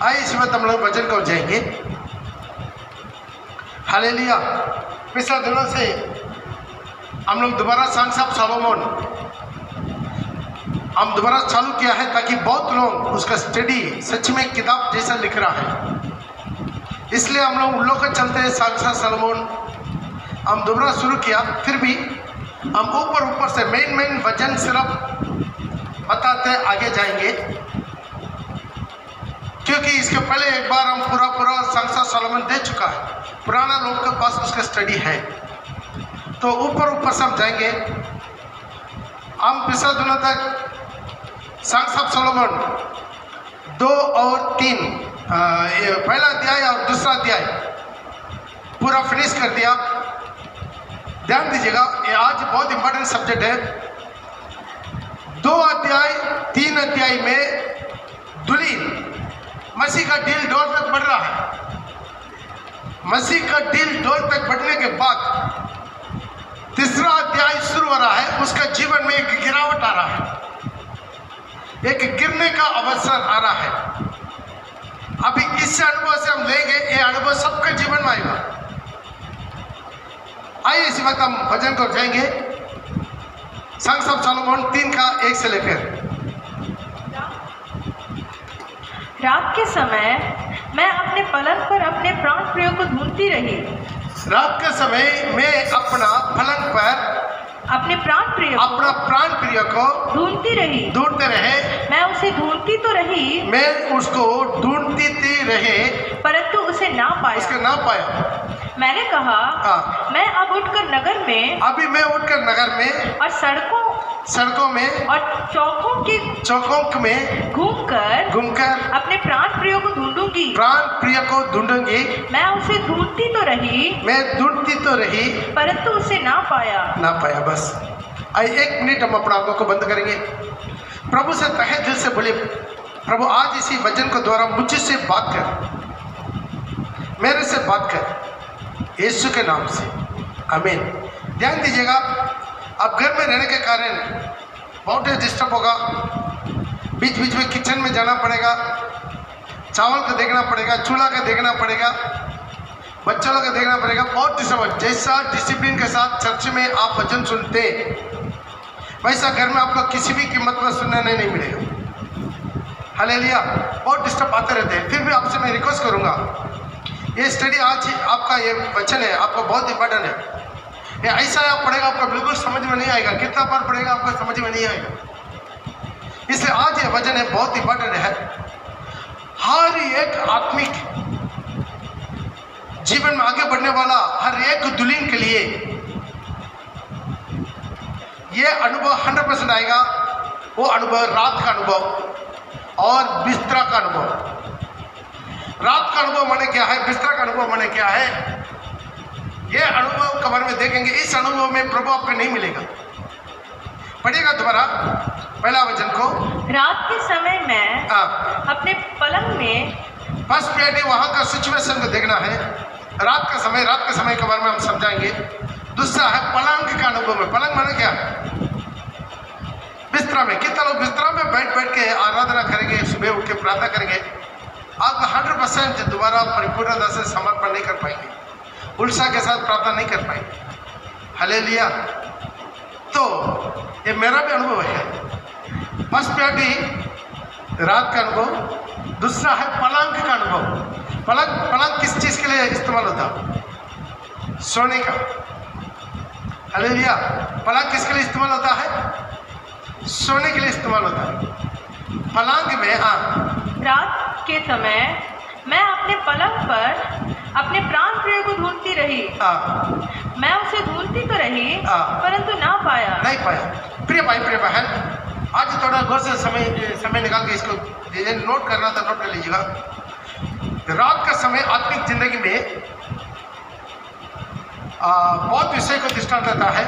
आइए इस वक्त हम लोग वचन को जाएंगे। हालेलुया। पिछले दिनों से हम लोग दोबारा सॉन्ग्स ऑफ सोलोमन हम दोबारा चालू किया है ताकि बहुत लोग उसका स्टडी सच में किताब जैसा लिख रहा है, इसलिए हम लोग उन लोग का चलते हैं। सॉन्ग्स ऑफ सोलोमन हम दोबारा शुरू किया, फिर भी हम ऊपर से मेन वचन सिर्फ बताते आगे जाएंगे, क्योंकि इसके पहले एक बार हम पूरा सॉन्ग्स ऑफ सोलोमन दे चुका है, पुराना लोग के पास उसका स्टडी है, तो ऊपर से हम जाएंगे। हम पिछले दिनों तक सॉन्ग्स ऑफ सोलोमन 2 और 3 पहला अध्याय और दूसरा अध्याय पूरा फिनिश कर दिया। ध्यान दीजिएगा, ये आज बहुत इंपॉर्टेंट सब्जेक्ट है। 2 अध्याय 3 अध्याय में दुल्हन मसीह का डील डोर तक बढ़ रहा है। मसीह का डील डोर तक बढ़ने के बाद तीसरा अध्याय शुरू हो रहा है। उसका जीवन में एक गिरावट आ रहा है, एक गिरने का अवसर आ रहा है। अभी इस अनुभव से हम लेंगे, ये अनुभव सबके जीवन में आएगा। आइए इस वक्त हम भजन को जाएंगे। सॉन्ग्स ऑफ सोलोमन 3 का 1 से लेकर। रात के समय मैं अपने पलंग पर अपने प्राण प्रिय को ढूंढती रही। रात के समय मैं अपना पलंग पर अपने प्राण प्रिय को ढूंढते रहे। मैं उसे ढूंढती तो रही, मैं उसको ढूंढती रहे, परंतु उसे ना पाया। मैंने कहा मैं अब उठकर नगर में और सड़कों में और चौकों में घूमकर अपने प्राण प्रिय को ढूंढूंगी। मैं उसे ढूंढती तो रही, परंतु उसे ना पाया। बस आइए 1 मिनट हम अपना आंखों को बंद करेंगे। प्रभु से तहे दिल से बोले, प्रभु आज इसी वचन को द्वारा मुझसे बात कर, मेरे से बात कर, यीशु के नाम से, आमीन। ध्यान दीजिएगा, अब घर में रहने के कारण बहुत डिस्टर्ब होगा। बीच में किचन में जाना पड़ेगा, चावल का देखना पड़ेगा, चूल्हा का देखना पड़ेगा, बच्चों का देखना पड़ेगा, बहुत डिस्टर्ब। जैसा डिसिप्लिन के साथ चर्च में आप वचन सुनते, वैसा घर में आपको किसी भी कीमत पर सुनने नहीं मिलेगा। हालेलुया। बहुत डिस्टर्ब आते रहते हैं। फिर भी आपसे मैं रिक्वेस्ट करूंगा, ये स्टडी आज आपका ये वचन है, आपको बहुत इंपॉर्टेंट है। ये ऐसा आप पढ़ेगा आपको बिल्कुल समझ में नहीं आएगा, कितना बार पढ़ेगा आपको समझ में नहीं आएगा। इसलिए आज ये वचन है, बहुत इंपॉर्टेंट है। हर एक आत्मिक जीवन में आगे बढ़ने वाला हर एक दुल्हन के लिए ये अनुभव 100% आएगा। वो अनुभव रात का अनुभव और बिस्तरा का अनुभव। रात का अनुभव माने क्या है, बिस्तरा का अनुभव माने क्या है, ये अनुभव के बारे में देखेंगे। इस अनुभव में प्रभु आपको नहीं मिलेगा। पढ़िएगा दोबारा पहला वचन को। रात के समय में अपने पलंग में, फर्स्ट प्रायोरिटी वहां का सिचुएशन को देखना है। रात का समय के बारे में हम समझाएंगे। दूसरा है पलंग का अनुभव में। पलंग माने क्या, बिस्तरा में। कितना लोग बिस्तरा में बैठ के आराधना करेंगे, सुबह उठ के प्रार्थना करेंगे, आप 100% दोबारा परिपूर्णता से समर्पण नहीं कर पाएंगे, उत्साह के साथ प्रार्थना नहीं कर पाएंगे। हालेलुया। तो ये मेरा भी अनुभव है। फर्स्ट प्रायोरिटी रात का अनुभव, दूसरा है पलंग का अनुभव। पलंग किस चीज के लिए इस्तेमाल होता, सोने का। हालेलुया। पलंग किसके लिए इस्तेमाल होता है, सोने के लिए इस्तेमाल होता है। पलंग में रात के समय मैं अपने पलंग पर अपने प्राण प्रिय को ढूंढती रही। मैं उसे ढूंढती तो रही, परंतु नहीं पाया। प्रिय भाई प्रिय बहन, आज थोड़ा गौर से समय निकाल के इसको नोट करना था, नोट कर लीजिएगा। रात का समय आत्मिक जिंदगी में बहुत विषय को दृष्टांत देता है,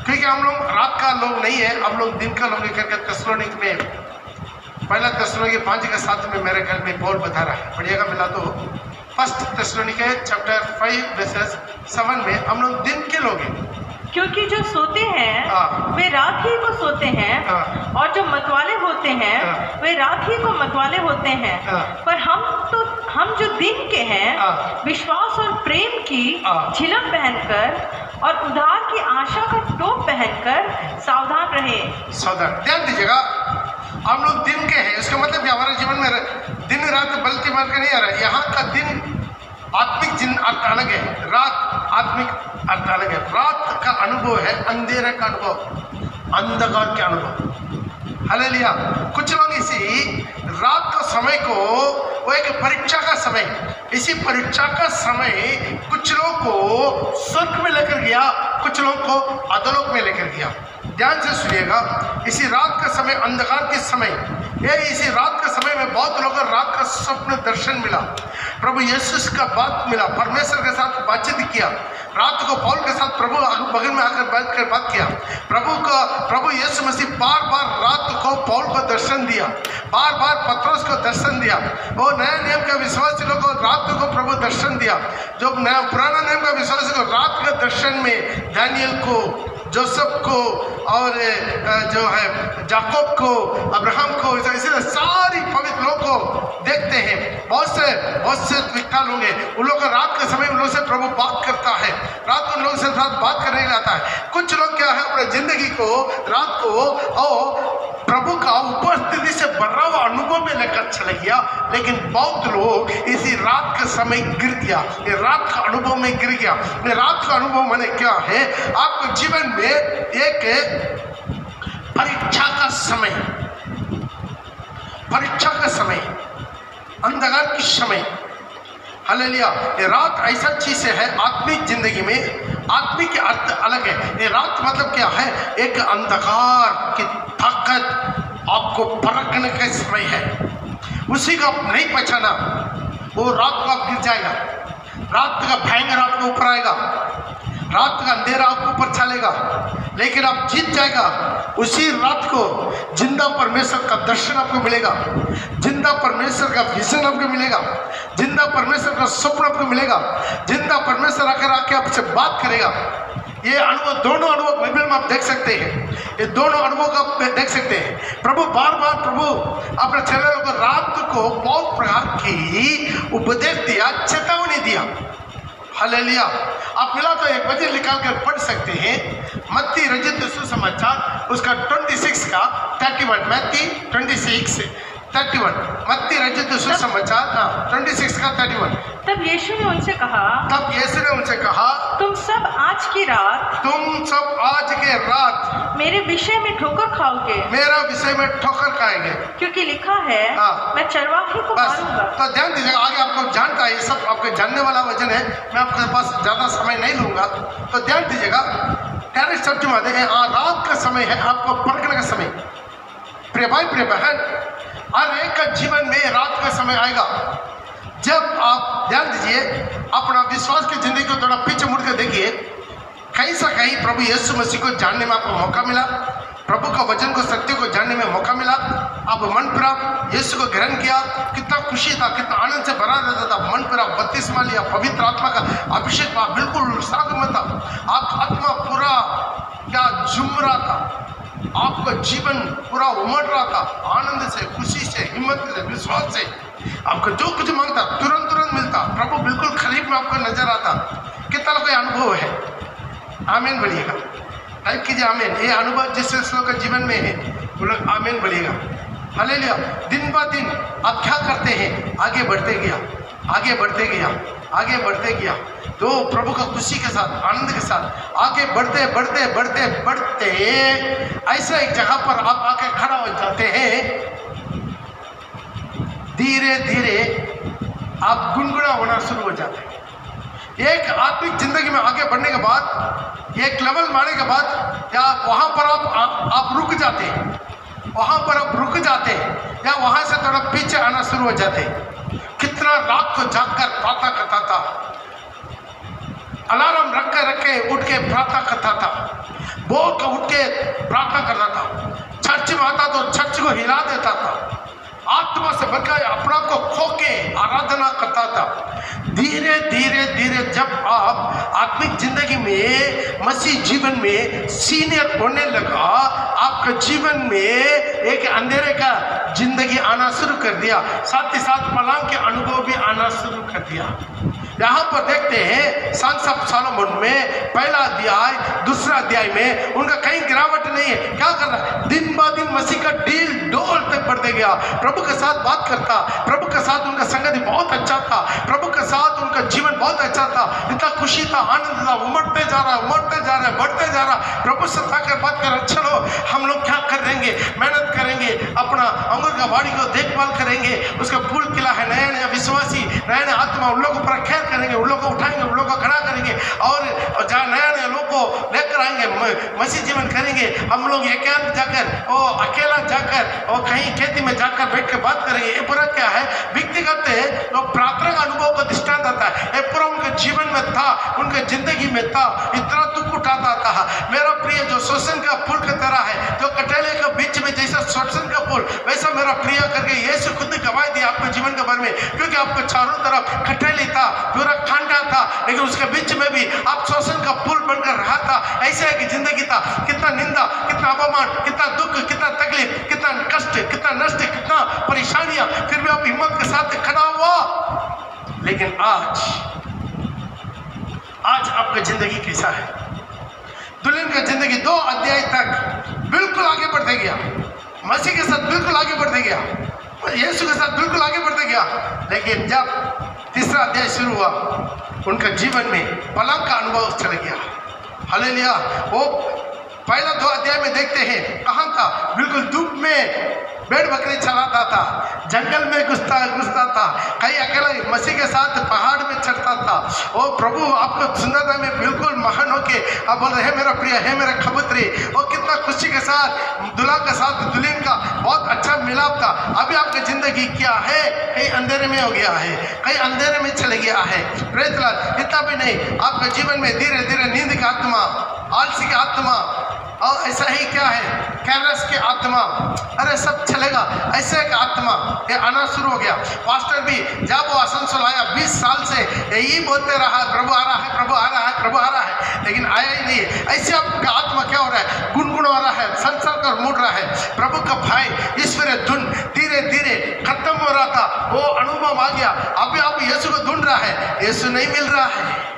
क्योंकि हम लोग रात का लोग नहीं है, हम लोग दिन का लोग करके थिस्सलुनीक में पहला थिस्सलुनीक 5:7 में मेरे घर में पौल बता रहा है। पढ़िएगा मिला तो फर्स्ट थिस्सलुनीक चैप्टर 5:7 में हम लोग दिन के लोग हैं। क्योंकि जो सोते हैं वे रात ही को सोते हैं और जो मतवाले होते हैं वे रात ही को मतवाले होते हैं। पर हम हम जो दिन के हैं विश्वास और प्रेम की झिलम पहनकर और उद्धार की आशा का टोप पहनकर सावधान रहे। सावधान, ध्यान दीजिएगा, हम लोग दिन के हैं, इसका मतलब कि हमारे जीवन में दिन रात बल्कि मार के नहीं आ रहा है। यहाँ का दिन आत्मिक अर्थ अलग है, रात आत्मिक अर्थ अलग है। रात का अनुभव है अंधेरे का अनुभव, अंधकार के अनुभव। हालेलुया। कुछ लोग इसी रात का समय को वो एक परीक्षा का समय, इसी परीक्षा का समय कुछ लोग को स्वर्ग में लेकर गया, कुछ लोग को अधोलोक में लेकर गया। ध्यान से सुनिएगा, इसी रात का समय, अंधकार के समय, ये इसी रात का समय में बहुत लोगों को रात का स्वप्न दर्शन मिला, प्रभु यीशु का बात मिला, परमेश्वर के साथ बातचीत किया। रात को पौल के साथ प्रभु बगल में आकर बैठकर बात किया। प्रभु यीशु मसीह बार बार रात को पौल को दर्शन दिया, बार बार पत्रोस को दर्शन दिया। वो नया नियम के विश्वासी लोगों को रात को प्रभु दर्शन दिया, जो नया पुराना नियम का विश्वासी को रात के दर्शन में दानियल को, जोसेफ को और जो है जाकोब को, अब्राहम को, इसीलिए सारी पवित्र लोगों को देखते हैं। बहुत से विकटाल होंगे, उन लोगों का रात के समय उन लोगों से प्रभु बात करता है, रात को उन लोगों से साथ बात करने जाता है। कुछ लोग क्या है अपने जिंदगी को रात को और प्रभु का उपस्थिति से भरा हुआ अनुभव में लेकर चले गया, लेकिन बहुत लोग इसी रात के समय गिर गया, ये रात का अनुभव में गिर गया। ये रात का अनुभव माने क्या है? आपके जीवन में एक परीक्षा का समय, परीक्षा का समय, अंधकार की समय। हालेलुया। ये रात ऐसा चीज है आत्मिक जिंदगी में, आत्मिक के अर्थ अलग है। ये रात मतलब क्या है? एक अंधकार की ताकत आपको परखने का समय है, उसी का आप नहीं पहचाना, वो रात को आप गिर जाएगा, रात का भयंकर आपके ऊपर आएगा, रात का अंधेरा आपके ऊपर चलेगा, लेकिन आप जीत जाएगा। उसी रात को जिंदा परमेश्वर का दर्शन आपको मिलेगा, जिंदा परमेश्वर का विजन आपको मिलेगा, जिंदा परमेश्वर का स्वप्न आपको मिलेगा, जिंदा परमेश्वर आके आपसे बात करेगा। ये अनुभव, दोनों अनुभव बाइबल में आप देख सकते हैं, ये दोनों अनुभव का आप देख सकते हैं। प्रभु बार बार प्रभु अपने चेलों को रात को बहुत प्रकार की उपदेश दिया, चेतावनी दिया। हालेलुया। आप मिला तो एक वचन निकाल कर पढ़ सकते हैं, मत्ती रचित सुसमाचार उसका 26 का 31, मत्ती 26:31, मत्ती रचित सुसमाचार 26 का 31। तब यीशु ने उनसे कहा, तुम सब आज की रात मेरे विषय में ठोकर खाओगे, मेरा विषय में ठोकर खाएंगे, क्योंकि लिखा है मैं चरवाहे को मारूंगा। तो ध्यान दीजिएगा, आगे आपको जानता है, ये सब आपको जानने वाला वचन है, मैं आपके पास ज्यादा समय नहीं लूंगा। तो ध्यान दीजिएगा, डायरेक्ट शब्द में आते हैं, रात का समय है आपको परखने का समय। प्रिय भाई प्रिय बहन, हर एक का जीवन में रात का समय आएगा जब आप, ध्यान दीजिए, अपना विश्वास की जिंदगी को थोड़ा पीछे मुड़ कर देखिए, कहीं से कहीं प्रभु यीशु मसीह को जानने में आपको मौका मिला, प्रभु का वचन को, सत्य को जानने में मौका मिला, आप मन फिरा, यीशु को ग्रहण किया, कितना खुशी था, कितना आनंद से भरा रहता था, मन फिरा, बपतिस्मा लिया, पवित्र आत्मा का अभिषेक हुआ, बिल्कुल उत्साह में था, आपका आत्मा पूरा क्या झूम रहा था, आपका जीवन पूरा उमड़ रहा था, आनंद से, खुशी से, हिम्मत से, विश्वास से, आपको जो कुछ मांगता तुरंत मिलता, प्रभु बिल्कुल करीब में आपको नजर आता। कितना लोग अनुभव है? आमीन बोलिएगा, टाइप कीजिए आमीन। ये अनुभव जिस लोगों के जीवन में है वो लोग आमीन बोलिएगा। हालेलुया। दिन ब दिन आप क्या करते हैं? आगे बढ़ते गया, तो प्रभु का खुशी के साथ, आनंद के साथ आगे बढ़ते ऐसे एक जगह पर आप आके खड़ा हो जाते हैं, धीरे धीरे आप गुनगुना होना शुरू हो जाते हैं। एक आत्मिक जिंदगी में आगे बढ़ने के बाद, एक लेवल मारने के बाद, या वहां पर आप रुक जाते हैं, या वहां से थोड़ा पीछे आना शुरू हो जाते हैं। कितना रात को जागकर प्रार्थना करता था, अलार्म रख के उठ के प्रार्थना करता था, बोल कर उठ के प्रार्थना करता था, चर्च में आता तो चर्च को हिला देता था, आत्मा से भरकर अपना आप को खो के आराधना करता था। धीरे धीरे जब आप आत्मिक जिंदगी में, मसीह जीवन में सीनियर होने लगा, आपके जीवन में एक अंधेरे का जिंदगी आना शुरू कर दिया, साथ ही साथ मलाम के अनुभव भी आना शुरू दिया। यहाँ पर देखते हैं सांस ऑफ सोलोमन में पहला अध्याय दूसरा अध्याय में उनका कहीं गिरावट नहीं है। क्या कर रहा है? दिन ब दिन मसीह का डील डोल तक बढ़ते गया, प्रभु के साथ बात करता, प्रभु के साथ उनका संगति बहुत अच्छा था, प्रभु के साथ उनका जीवन बहुत अच्छा था, इतना खुशी था, आनंद था, उमड़ते जा रहा है, बढ़ते जा रहा। प्रभु से ताकर बात कर, चलो हम लोग क्या कर देंगे, मेहनत करेंगे, अपना अंगूर का बाड़ी को देखभाल करेंगे, उसका फूल खिला है, नया नया विश्वासी, नया नया आत्मा, उन लोगों पर खैर करेंगे, उन लोगों को उठाएंगे, उन लोगों को खड़ा करेंगे और जहाँ नया नया लोग को लेकर आएंगे, मसीह जीवन करेंगे। हम लोग एकांत जाकर, अकेला जाकर और कहीं खेती में जाकर बैठ के बात करेंगे। ये पूरा क्या है? व्यक्तिगत तो प्रार्थना का अनुभव का दृष्टांत आता है। ये पूरा उनके जीवन में था, उनके जिंदगी में था, इतना दुख उठाता था। मेरा प्रिय जो शोषण का फूल की तरह है, जो कटेले के बीच में जैसा शोषण का फूल, वैसा मेरा प्रिय करके यीशु खुद गवाही दिया आपके जीवन के बारे में, क्योंकि आपको चारों तरफ कटेली था, पूरा कांटा था, लेकिन उसके बीच में भी आप शोषण का फूल बनकर रहा था। ऐसा है कि जिंदगी था, कितना निंदा, कितना अपमान, कितना दुख, कितना तकलीफ, कितना कष्ट, कितना नष्ट, कितना परेशानियां, फिर भी आप हिम्मत के साथ खड़ा हुआ। लेकिन आज आपका जिंदगी कैसा है? दुल्हन का जिंदगी 2 अध्याय तक बिल्कुल आगे बढ़ते गया, मसीह के साथ बिल्कुल आगे बढ़ते गया, यीशु के साथ बिल्कुल आगे बढ़ते गया। लेकिन जब तीसरा अध्याय शुरू हुआ, उनका जीवन में पलंग का अनुभव चल गया। हालेलुया। वो पहला 2 अध्याय में देखते हैं, कहाँ था? बिल्कुल धूप में भेड़ बकरी चलाता था, जंगल में घुसता था, कहीं अकेला मसीह के साथ पहाड़ में चढ़ता था। ओ प्रभु, आपको सुंदरता में बिल्कुल महान होके आप बोल रहे हैं मेरा प्रिय है, मेरा खबूतरी। और कितना खुशी के साथ दुल्हा के साथ दुल्हन का बहुत अच्छा मिलाप था। अभी आपकी जिंदगी क्या है? कहीं अंधेरे में हो गया है, कहीं अंधेरे में चले गया है। Praise the Lord. इतना भी नहीं, आपके जीवन में धीरे धीरे नींद का आत्मा, आलसी का आत्मा, और ऐसा ही क्या है, कैरस की आत्मा, अरे सब चलेगा, ऐसे एक आत्मा ये आना शुरू हो गया। पास्टर भी जब वो आसनसोल आया 20 साल से यही बोलते रहा, प्रभु आ रहा है, प्रभु आ रहा है, प्रभु आ रहा है, लेकिन आया ही नहीं। ऐसे आपका आत्मा क्या हो रहा है? गुनगुन हो रहा है, संसार कर मुड़ रहा है। प्रभु का भाई ईश्वर धुन धीरे धीरे खत्म हो रहा था, वो अनुभव आ गया। अभी आप यीशु को ढूंढ रहा है, यीशु नहीं मिल रहा है,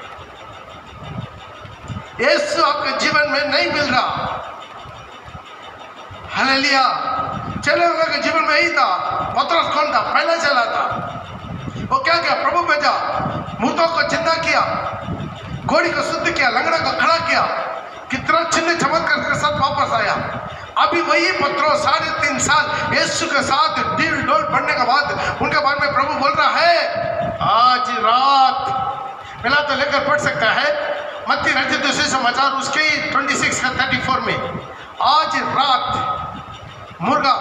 यीशु आपके जीवन में नहीं मिल रहा। हालेलुया। चले के जीवन में ही था। पतरस कौन था? पहला चला था। वो क्या किया? प्रभु भेजा, मूर्तों को जिंदा किया, घोड़ी को शुद्ध किया, लंगड़ा को खड़ा किया, कितना चिन्ह चमत्कार के साथ वापस आया। अभी वही पतरस 3.5 साल यीशु के साथ डील डोल बढ़ने के बाद उनके बारे में प्रभु बोल रहा है, आज रात मिला तो लेकर पढ़ सकता है मत्ती रचित सुसमाचार उसके 26 का 34 में, आज रात मुर्गा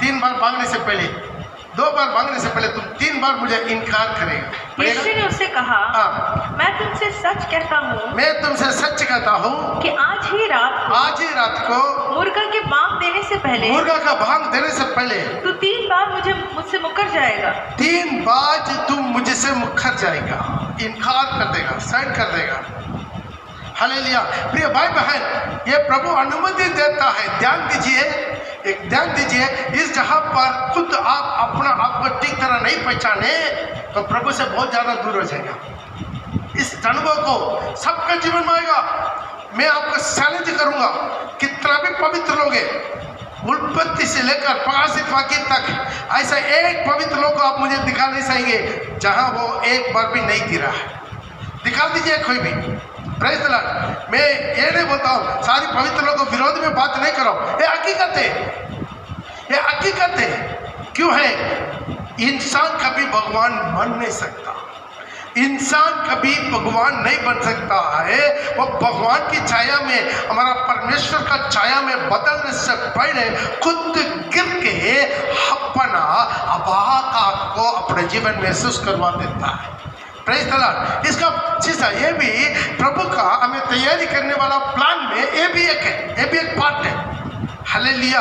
3 बार मांगने से पहले, 2 बार मांगने से पहले तुम 3 बार मुझे इनकार करेगा। यीशु ने उससे कहा, मैं तुमसे सच कहता हूँ, मैं तुमसे सच कहता हूँ कि आज ही रात को मुर्गा के भांग देने से पहले, मुर्गा का भांग देने से पहले तू 3 बार मुझसे मुकर जाएगा। 3 बार तुम मुझसे मुकर जाएगा, इनकार कर देगा, साइड कर देगा। हालेलुया। प्रिय भाई बहन, ये प्रभु अनुमति देता है। ध्यान दीजिए, इस जहाँ पर खुद आप अपना आप को ठीक तरह नहीं पहचाने तो प्रभु से बहुत ज़्यादा दूर हो जाएगा। इस अनुभव को सबका जीवन में आएगा। मैं आपको चैलेंज करूँगा, कितना भी पवित्र लोग हैं, उत्पत्ति से लेकर प्रकाशित वाक्य तक, ऐसा एक पवित्र लोग को आप मुझे दिखा नहीं सकेंगे जहाँ वो एक बार भी नहीं गिरा है। दिखा दीजिए कोई भी। Praise the Lord. मैं ये नहीं बोलता हूँ सारी पवित्र लोगों को विरोध में बात नहीं करो, ये हकीकत है। क्यों है? इंसान कभी भगवान बन नहीं सकता, इंसान कभी भगवान नहीं बन सकता है। वो भगवान की छाया में, हमारा परमेश्वर का छाया में बदलने से पहले खुद गिर के अपना आभार को अपने जीवन में महसूस करवा देता है। Praise the Lord. इसका चीज़ ये भी प्रभु का हमें तैयारी करने वाला प्लान में ये भी एक पार्ट है। हालेलुया।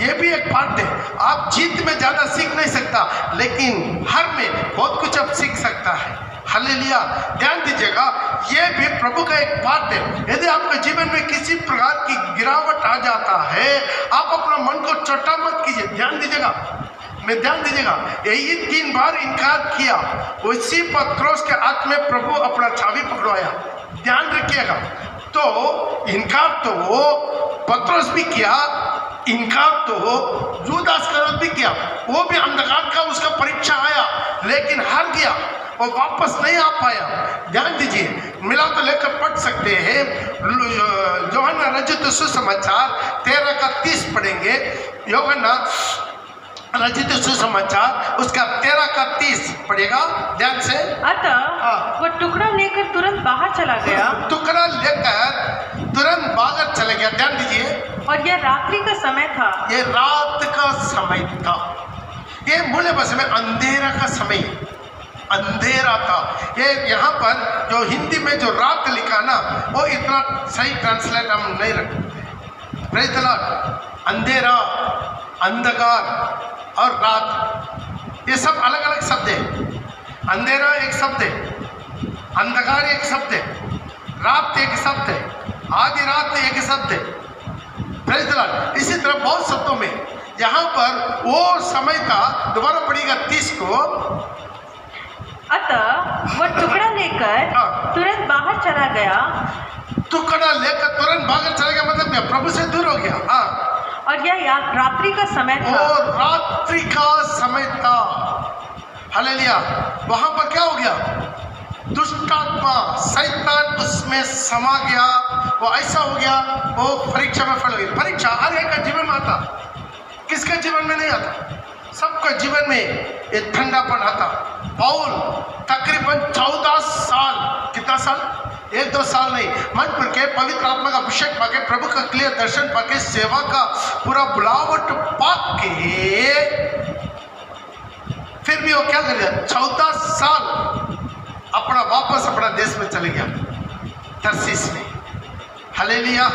ये भी एक पार्ट है। आप जीत में ज़्यादा सीख नहीं सकता, लेकिन हर में बहुत कुछ आप सीख सकता है। हालेलुया। ध्यान दीजिएगा, ये भी प्रभु का एक पार्ट है। यदि आपके जीवन में किसी प्रकार की गिरावट आ जाता है, आप अपना मन को छोटा मत कीजिए। ध्यान दीजिएगा, में ध्यान दीजिएगा, यही 3 बार इनकार किया, उसी पत्रोस के हाथ में प्रभु अपना चाबी पकड़वाया। ध्यान रखिएगा। तो इनकार तो वो पत्रोस भी किया, इनकार तो यूदास भी किया, वो भी अंधकार का उसका परीक्षा आया लेकिन हार गया और वापस नहीं आ पाया। ध्यान दीजिए, मिला तो लेकर पढ़ सकते हैं, यूहन्ना रचित सुसमाचार 13:30 पढ़ेंगे। यूहन्ना रचित सुसमाचार उसका 13:30 पढ़ेगा ध्यान से। अतः वो टुकड़ा लेकर तुरंत बाहर चला गया, टुकड़ा लेकर तुरंत बाहर चला गया। ध्यान दीजिए, और यह रात्रि का समय था। ये रात का समय था। ये मूल भाषा में अंधेरा का समय, अंधेरा था। ये यहाँ पर जो हिंदी में जो रात लिखा ना, वो इतना सही ट्रांसलेट हम नहीं रखते। Praise the Lord. अंधेरा, अंधकार और रात, ये सब अलग अलग शब्द है। अंधेरा एक शब्द है, अंधकार एक शब्द है, रात एक शब्द है, आधी रात एक शब्द है। Praise the Lord. इसी तरह बहुत शब्दों में यहाँ पर वो समय था। दोबारा पढ़िएगा 30 को। अतः वह टुकड़ा लेकर तुरंत बाहर चला गया। टुकड़ा लेकर तुरंत बाहर चला गया मतलब क्या? प्रभु से दूर हो गया। और यह रात्रि का समय था। और रात्रि का समय था। हालेलुया। वहां पर क्या हो गया? दुष्टात्मा शैतान उसमें समा गया। वो ऐसा हो गया, वो परीक्षा में फल गई। परीक्षा हर एक का जीवन में आता, किसके जीवन में नहीं आता? सबका जीवन में एक ठंडापन आता। पौल तकरीबन 14 साल, कितना साल? 1-2 साल नहीं, मन पर के पवित्र आत्मा का अभिषेक पाके, प्रभु का क्लियर दर्शन पाके, सेवा का पूरा बुलावट पाके, फिर भी वो क्या कर दिया? 14 साल अपना वापस अपना देश में चले गया, तर्सीस में। हालेलुया।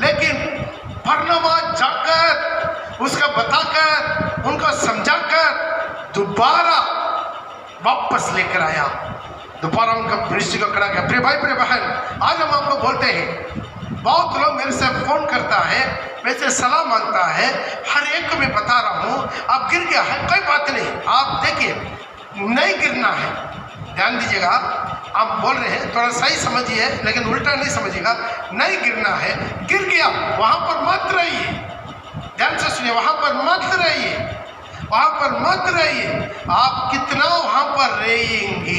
लेकिन बरनबा जाकर उसका बताकर, उनको समझाकर दोबारा वापस लेकर आया, दोबारा उनका दृष्टि को खड़ा किया। प्रिय भाई, प्रिय बहन, आज हम आपको बोलते हैं, बहुत लोग मेरे से फोन करता है, मेरे से सलाह मांगता है, हर एक को मैं बता रहा हूँ, आप गिर गया है, कोई बात नहीं, आप देखिए, नहीं गिरना है। ध्यान दीजिएगा, आप बोल रहे हैं, थोड़ा सही समझिए, लेकिन उल्टा नहीं समझिएगा। नहीं गिरना है, गिर गया, वहां पर मत रहिए। ध्यान से सुनिए, वहां पर मत रहिए, वहां पर मत रहिए। आप कितना वहां पर रहेंगे,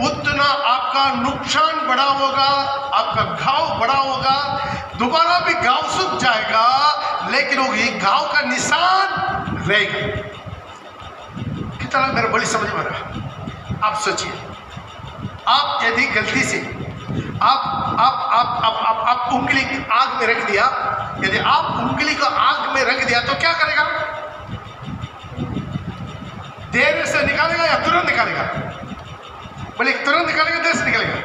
उतना आपका नुकसान बड़ा होगा, आपका घाव बड़ा होगा। दोबारा भी घाव सूख जाएगा, लेकिन वो घाव का निशान रहेगा। कितना मेरा बड़ी समझ में रहा? आप सोचिए, आप यदि गलती से आप उंगली आग में रख दिया, यदि आप उंगली को आग में रख दिया तो क्या करेगा? देर से निकालेगा या तुरंत निकालेगा? बोले तुरंत निकालेगा, देर से निकालेगा?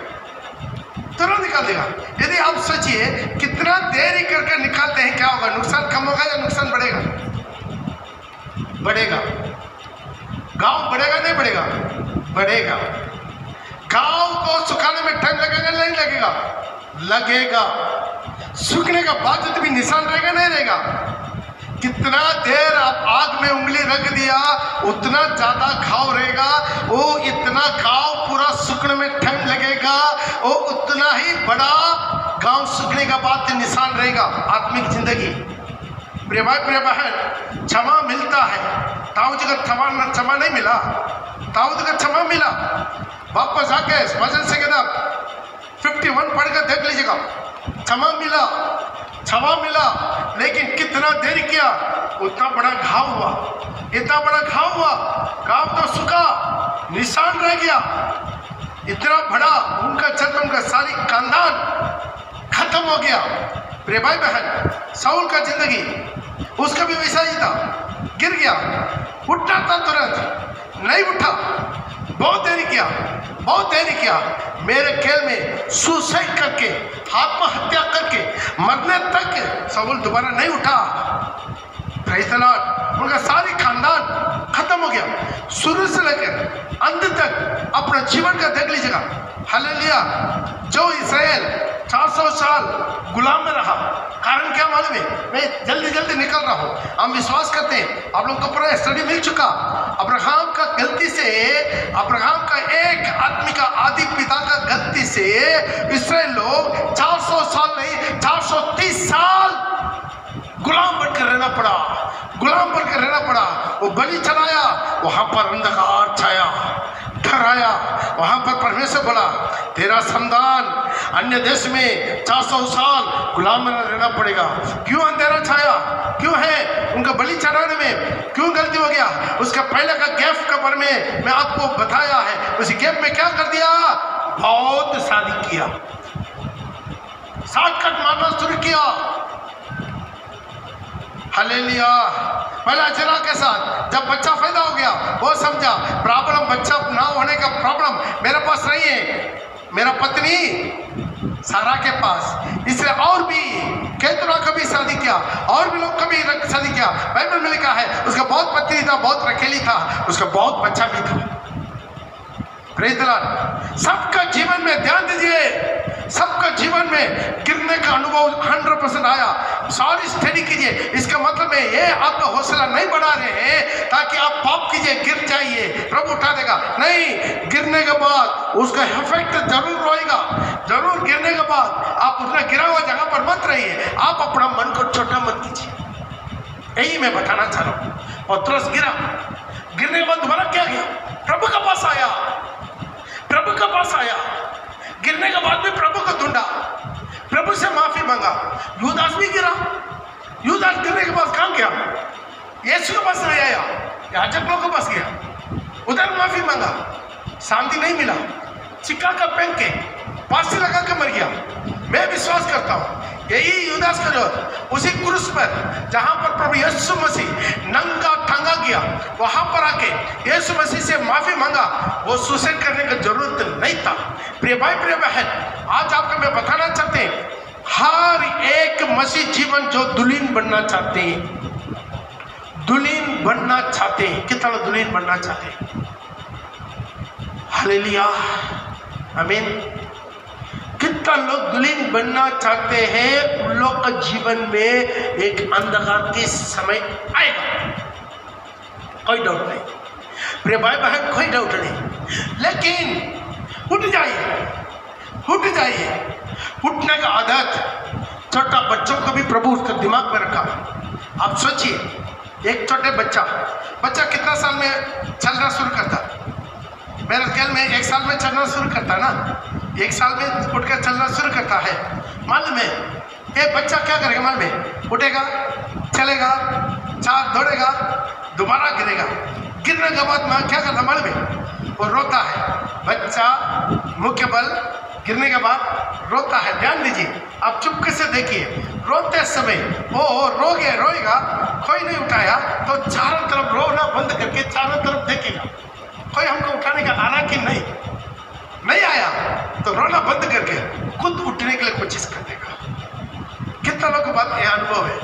तुरंत निकाल देगा। यदि आप सोचिए कितना देरी करके निकालते हैं, क्या होगा? नुकसान कम होगा या नुकसान बढ़ेगा? बढ़ेगा। गांव बढ़ेगा नहीं बढ़ेगा? बढ़ेगा। गांव को सुखाने में टाइम लगेगा नहीं लगेगा? लगेगा। सूखने का बावजूद भी निशान रहेगा नहीं रहेगा? कितना देर आप आग में उंगली रख दिया, उतना ज्यादा घाव रहेगा। वो इतना घाव पूरा सूखने में टाइम लगेगा, वो उतना ही बड़ा घाव सूखने का बाद निशान रहेगा। आत्मिक जिंदगी, प्रिय भाई प्रिय बहन, क्षमा मिलता है। दाऊद का क्षमा नहीं मिला, दाऊद का क्षमा मिला। वापस आके भजन से कहता 51 पढ़कर देख लीजिएगा, क्षमा मिला, क्षमा मिला। लेकिन कितना देर किया, उतना बड़ा घाव हुआ, इतना बड़ा घाव हुआ, घाव तो सूखा, निशान रह गया इतना बड़ा। उनका जन्म, उनका सारी खानदान खत्म हो गया। प्रिय भाई बहन, साउल का जिंदगी उसका भी वैसा ही था, गिर गया, उठा था तुरंत नहीं उठा, बहुत देरी किया, बहुत देरी किया। मेरे ख्याल में सुसाइड करके, आत्महत्या करके मरने तक साउल दोबारा नहीं उठा। Praise the Lord. उनका सारी खानदान खत्म हो गया, शुरू से लेकर अंत तक। अपना जीवन का देख लीजिएगा। हालेलुया। जो इस्राएल 400 साल गुलाम में रहा। कारण क्या मालूम है? मैं जल्दी जल्दी निकल रहा हूँ। हम विश्वास करते हैं, आप लोग को पूरा स्टडी मिल चुका। अब्राहम का गलती से, अब्राहम का एक आदमी का आदि पिता का गलती से इस्राएल लोग 400 साल नहीं 430 साल गुलाम बनकर रहना पड़ा, गुलाम बनकर रहना पड़ा। वो बलि चढ़ाया, वहां पर अंधकार छाया, डर आया। वहां पर परमेश्वर बोला तेरा संतान अन्य देश में 400 साल गुलाम में रहना पड़ेगा। क्यों अंधेरा छाया? क्यों है? उनका बलि चढ़ाने में क्यों गलती हो गया? उसका पहले का गैप के बारे में मैं आपको बताया है। उस गैप में क्या कर दिया? बहुत शादी किया, शॉर्टकट मारना शुरू किया। हालेलुया। पहला जरा के साथ जब बच्चा पैदा हो गया, वो समझा प्रॉब्लम बच्चा ना होने का प्रॉब्लम मेरे पास नहीं है, मेरा पत्नी सारा के पास। इसलिए और भी केतुरा कभी शादी किया, और भी लोग कभी शादी किया। बाइबल में लिखा है उसका बहुत पत्नी था, बहुत रखेली था, उसका बहुत बच्चा भी था। Praise the Lord. सबका जीवन में ध्यान दीजिए, सबका जीवन में गिरने का अनुभव 100% आया। सॉरी स्टडी कीजिए। इसका मतलब है ये आपका हौसला नहीं बढ़ा रहे हैं ताकि आप पाप कीजिए, गिर जाइए, प्रभु उठा देगा। नहीं, गिरने के बाद उसका इफेक्ट जरूर रहेगा। जरूर गिरने के बाद आप उतना गिरा हुआ जगह पर मत रहिए। आप अपना मन को छोटा मत कीजिए। यही मैं बताना चाह रहा हूँ। पतरस गिरा, गिरने के बाद दोबारा क्या किया? प्रभु के पास आया, प्रभु के पास आया। गिरने के बाद भी प्रभु को ढूंढा, प्रभु से माफी मांगा। यूदास भी गिरा, यूदास गिरने के बाद कहां गया? यीशु के पास नहीं आया, याजक लोग के पास गया, उधर माफी मांगा, शांति नहीं मिला, चिक्का का पहन के फांसी लगा के मर गया। मैं विश्वास करता हूं यही यूदास का जो उसी क्रूस पर जहां पर प्रभु यीशु मसीह नंगा ठंगा गया, वहां पर आके यीशु मसीह से माफी मांगा। वो सुसाइड करने की जरूरत नहीं था। प्रिय भाई, प्रिय बहन, आज आपको मैं बताना चाहते हैं, हर एक मसीह जीवन जो दुल्हन बनना चाहते हैं, दुल्हन बनना चाहते हैं। कितना लोग दुल्हन बनना चाहते हैं? हालेलुया, आमीन। कितना लोग दुल्हन बनना चाहते हैं? उन लोग का जीवन में एक अंधकार के समय आएगा, कोई डाउट नहीं। प्रिय भाई बहन, कोई डाउट नहीं। लेकिन उठ जाइए, उठ जाइए। उठने का आदत छोटा बच्चों को भी प्रभु उसका दिमाग में रखा। आप सोचिए, एक छोटे बच्चा कितना साल में चलना शुरू करता? मेरे ख्याल में 1 साल में चलना शुरू करता ना, 1 साल में उठकर चलना शुरू करता है। मालूम है ये बच्चा क्या करेगा? मालूम है, उठेगा, चलेगा, 4 दौड़ेगा, दोबारा गिरेगा। गिरने के बाद मैं क्या करता मालूम है? वो रोता है। बच्चा मुख्य बल गिरने के बाद रोता है। ध्यान दीजिए, आप चुपके से देखिए। रोते समय वो रोएगा, कोई नहीं उठाया तो चारों तरफ रोना बंद करके चारों तरफ देखेगा, कोई हमको उठाने का आ रहा कि नहीं आया तो रोना बंद करके खुद उठने के लिए कोशिश कर देगा। कितना लोगों को बात यह अनुभव है?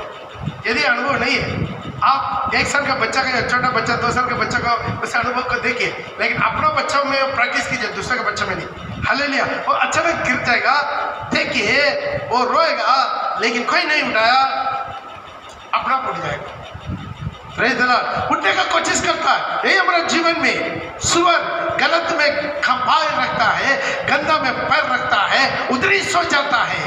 यदि अनुभव नहीं है, आप 1 साल का बच्चा का, छोटा बच्चा 2 साल के बच्चा का उस अनुभव को देखिए, लेकिन अपना बच्चा में प्रैक्टिस कीजिए, दूसरे का बच्चा में नहीं। हालेलुया। वो अचानक गिर जाएगा, देखिए वो रोएगा, लेकिन कोई नहीं उठाया, अपना उठ जाएगा। Praise the Lord. उठने का कोशिश करता है। यही हमारे जीवन में सुअर गलत में खंभाए रखता है, गंदा में पैर रखता है, उधर ही सो जाता है,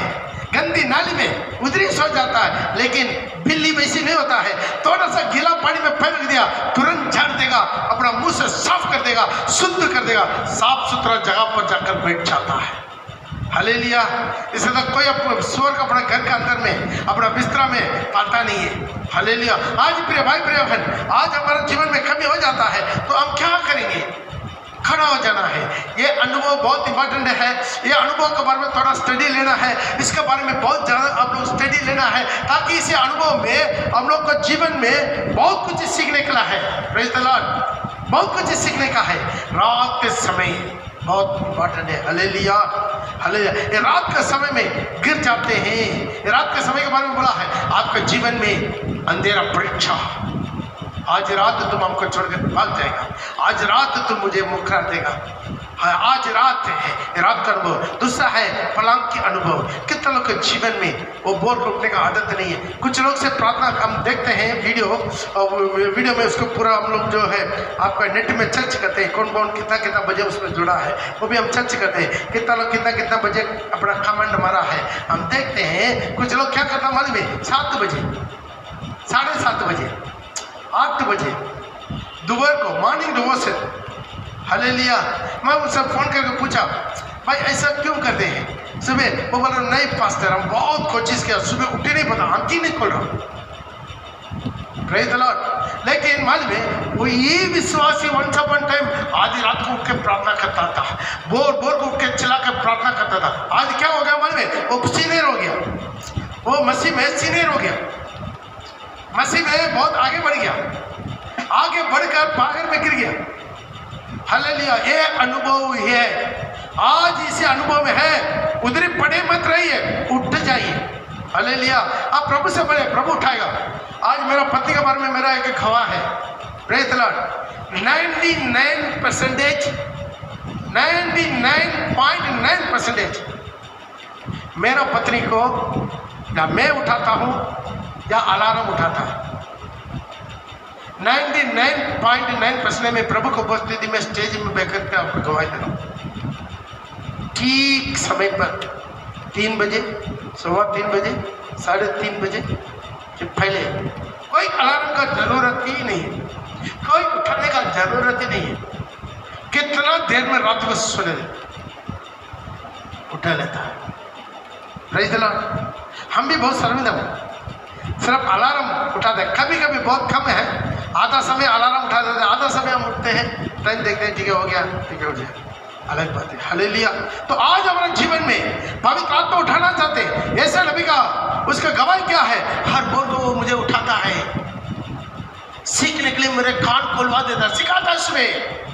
गंदी नाली में उधर ही सो जाता है। लेकिन बिल्ली वैसी नहीं होता है, थोड़ा सा गीला पानी में पैर रख दिया, तुरंत झाड़ देगा, अपना मुंह से साफ कर देगा, शुद्ध कर देगा, साफ सुथरा जगह पर जाकर बैठ जाता है। हालेलुया। इसे तो कोई अपने सुअर को अपने घर के अंदर में, अपना बिस्तरा में पाता नहीं है। हालेलुया। आज प्रिय भाई, प्रिय बहन, आज हमारे जीवन में कमी हो जाता है तो हम क्या करेंगे? खड़ा हो जाना है। ये अनुभव बहुत इंपॉर्टेंट है। ये अनुभव के बारे में थोड़ा स्टडी लेना है, इसके बारे में बहुत ज़्यादा आप लोग स्टडी लेना है, ताकि इस अनुभव में हम लोग को जीवन में बहुत कुछ सीखने का है। Praise the Lord. बहुत कुछ सीखने का है। रात के समय बहुत इंपॉर्टेंट है। Hallelujah, hallelujah. ये रात के समय में गिर जाते हैं। ये रात के समय के बारे में बोला है, आपके जीवन में अंधेरा परीक्षा। आज रात तुम हमको छोड़कर भाग जाएगा, आज रात तुम मुझे मुकरा देगा। आज रात है, रात का अनुभव। दूसरा है पलंग के अनुभव। कितने लोग के जीवन में वो बोर उठने का आदत नहीं है। कुछ लोग से प्रार्थना हम देखते हैं वीडियो, और वीडियो में उसको पूरा हम लोग जो है आपका नेट में चर्च करते हैं, कौन कौन कितना कितना बजे उसमें जुड़ा है वो भी हम चर्च करते हैं। कितना लोग कितना कितना बजे अपना कमेंट मारा है हम देखते हैं। कुछ लोग क्या करता मालूम है, 7 बजे, 7:30 बजे, 8 बजे दोपहर को मॉर्निंग डिवोशन। हालेलुया। मैं उनसे फ़ोन करके पूछा, भाई ऐसा क्यों करते हैं सुबह? वो बोला नहीं पास्टर, हम बहुत कोशिश किया, सुबह उठे नहीं, पता आँख ही नहीं खोल रहा। Praise the Lord. लेकिन मालूम है वो ये विश्वासी वंस अपॉन टाइम आधी रात को उठ के प्रार्थना करता था, बोर को उठ के चला के प्रार्थना करता था। आज क्या हो गया मालूम है, वो सीनियर हो गया, वो मसीह में सीनियर हो गया, मसीह में बहुत आगे बढ़ गया, आगे बढ़कर पागर में गिर गया। हालेलुया। ये अनुभव है, आज इसी अनुभव में है, उधर पड़े मत रहिए, उठ जाइए। हालेलुया। आप प्रभु से बोले, प्रभु उठाएगा। आज मेरा पति के बारे में मेरा एक खवा है, प्रेज़ द लॉर्ड। 99.9% मेरा पत्नी को या मैं उठाता हूँ या अलार्म उठाता है। 99.9% में प्रभु को उपस्थिति में स्टेज में बैठकर के आपको गवाही दे रहा हूँ। ठीक समय पर 3 बजे, 3:15 बजे, 3:30 बजे के पहले कोई अलार्म का जरूरत ही नहीं है, कोई उठाने का जरूरत ही नहीं है। कितना देर में रात को सुने उठा लेता है। Praise the Lord. हम भी बहुत शर्मिंदा हैं, सिर्फ अलार्म उठा दे। कभी कभी बहुत कम है, आधा समय अलार्म उठा देते हैं, आधा समय हम उठते हैं, टाइम देखते हैं, ठीक है हो गया, ठीक है उठ जाए, अलग बात है। हालेलुया। तो आज हमारे जीवन में पवित्र आत्मा उठाना चाहते हैं। ऐसा नबी का उसका गवाही क्या है, हर बोल को वो मुझे उठाता है, सीखने के लिए मेरे कान खोलवा देता, सिखाता है। सुबह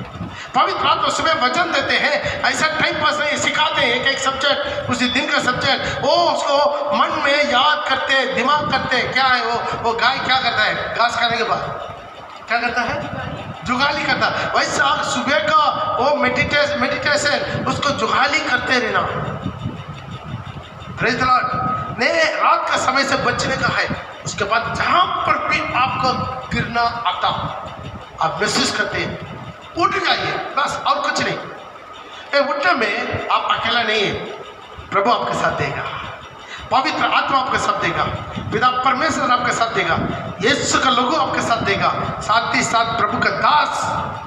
पवित्र आत्मा सुबह वचन देते हैं, ऐसा टाइम पास नहीं, सिखाते हैं एक सब्जेक्ट, उसी दिन का सब्जेक्ट, वो उसको मन में याद करते हैं, दिमाग करते हैं। क्या है वो गाय क्या करता है, घास खाने के बाद क्या करता है, जुगाली करता है। वैसा सुबह का वो मेडिटेशन उसको जुगाली करते रहना। Praise the Lord. ने रात का समय से बचने का है। उसके बाद जहां पर भी आपको गिरना आता, आप महसूस करते हैं, उठ जाइए, बस और कुछ नहीं। उठने में आप अकेला नहीं है, प्रभु आपके साथ देगा, पवित्र आत्मा आपके साथ देगा, पिता परमेश्वर आपके साथ देगा, यीशु का लोगो आपके साथ देगा, साथ ही साथ प्रभु का दास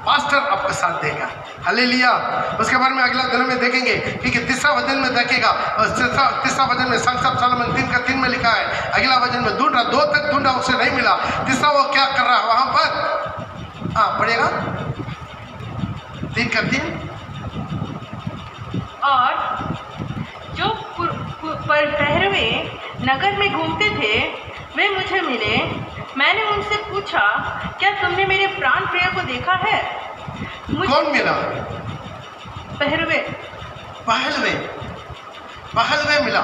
पास्टर आपके साथ देगा। हालेलुया। उसके बारे में अगला दिन में देखेंगे, क्योंकि 3रा वचन में देखेगा, और 3रा वचन में संग सब सालोमन 3:3 में लिखा है। अगला वचन में ढूंढा, 2 तक ढूंढा, उसे नहीं मिला। 3रा वो क्या कर रहा है वहां पर, पढ़ेगा 3:3। और जो पहरवे नगर में घूमते थे वे मुझे मिले। मैंने उनसे पूछा, क्या तुमने मेरे प्राण प्रिय को देखा है? कौन मिला? पहलवे मिला।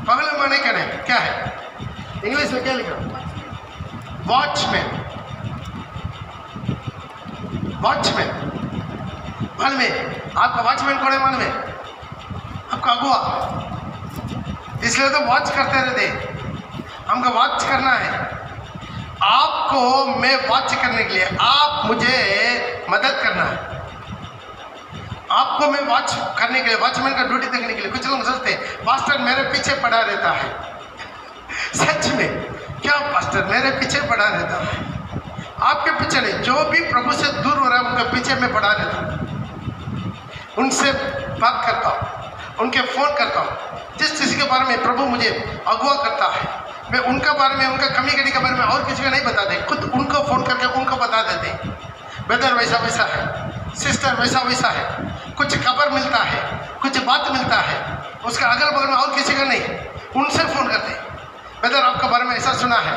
पहलवे माने क्या है? इंग्लिश में क्या लिखा? वॉचमैन। मालूम है आपका वॉचमैन कौन है? मालूम है आपका अगुआ। इसलिए तो वॉच करते रहते, हमको वॉच करना है। आपको मैं वॉच करने के लिए, आप मुझे मदद करना है। आपको मैं वॉच करने के लिए, वॉचमैन का ड्यूटी देखने के लिए। कुछ लोग सोचते हैं पास्टर मेरे पीछे पड़ा रहता है। सच में क्या पास्टर मेरे पीछे पड़ा रहता है? आपके पीछे नहीं, जो भी प्रभु से दूर हो रहा है उनके पीछे मैं पड़ा रहता हूँ। उनसे बात करता हूँ, उनके फ़ोन करता हूँ। जिस चीज़ के बारे में प्रभु मुझे अगुआ करता है, मैं उनका बारे में, उनका कमी कड़ी के बारे में और किसी को नहीं बता दे, खुद उनको फ़ोन करके उनको बता देते, ब्रदर वैसा है, सिस्टर वैसा है। कुछ खबर मिलता है, कुछ बात मिलता है, उसका अगल बगल में और किसी का नहीं, उनसे फ़ोन करते, ब्रदर आपके बारे में ऐसा सुना है,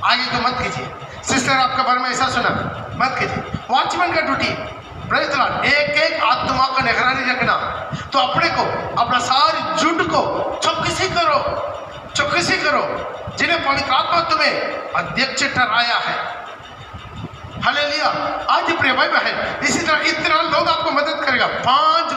आगे तो मत कीजिए। सिस्टर आपके बारे में ऐसा सुना, मत कीजिए। वॉचमैन का ड्यूटी, प्रेज़ द लॉर्ड, एक आत्मा का निगरानी रखना। तो अपने को, अपना सारी झुंड को चौकसी करो, जिन्हें पवित्र आत्मा तुम्हें अध्यक्ष ठहराया है। हालेलुया। आज प्रिय भाई बहन, इसी तरह इतना लोग आपको मदद करेगा। 5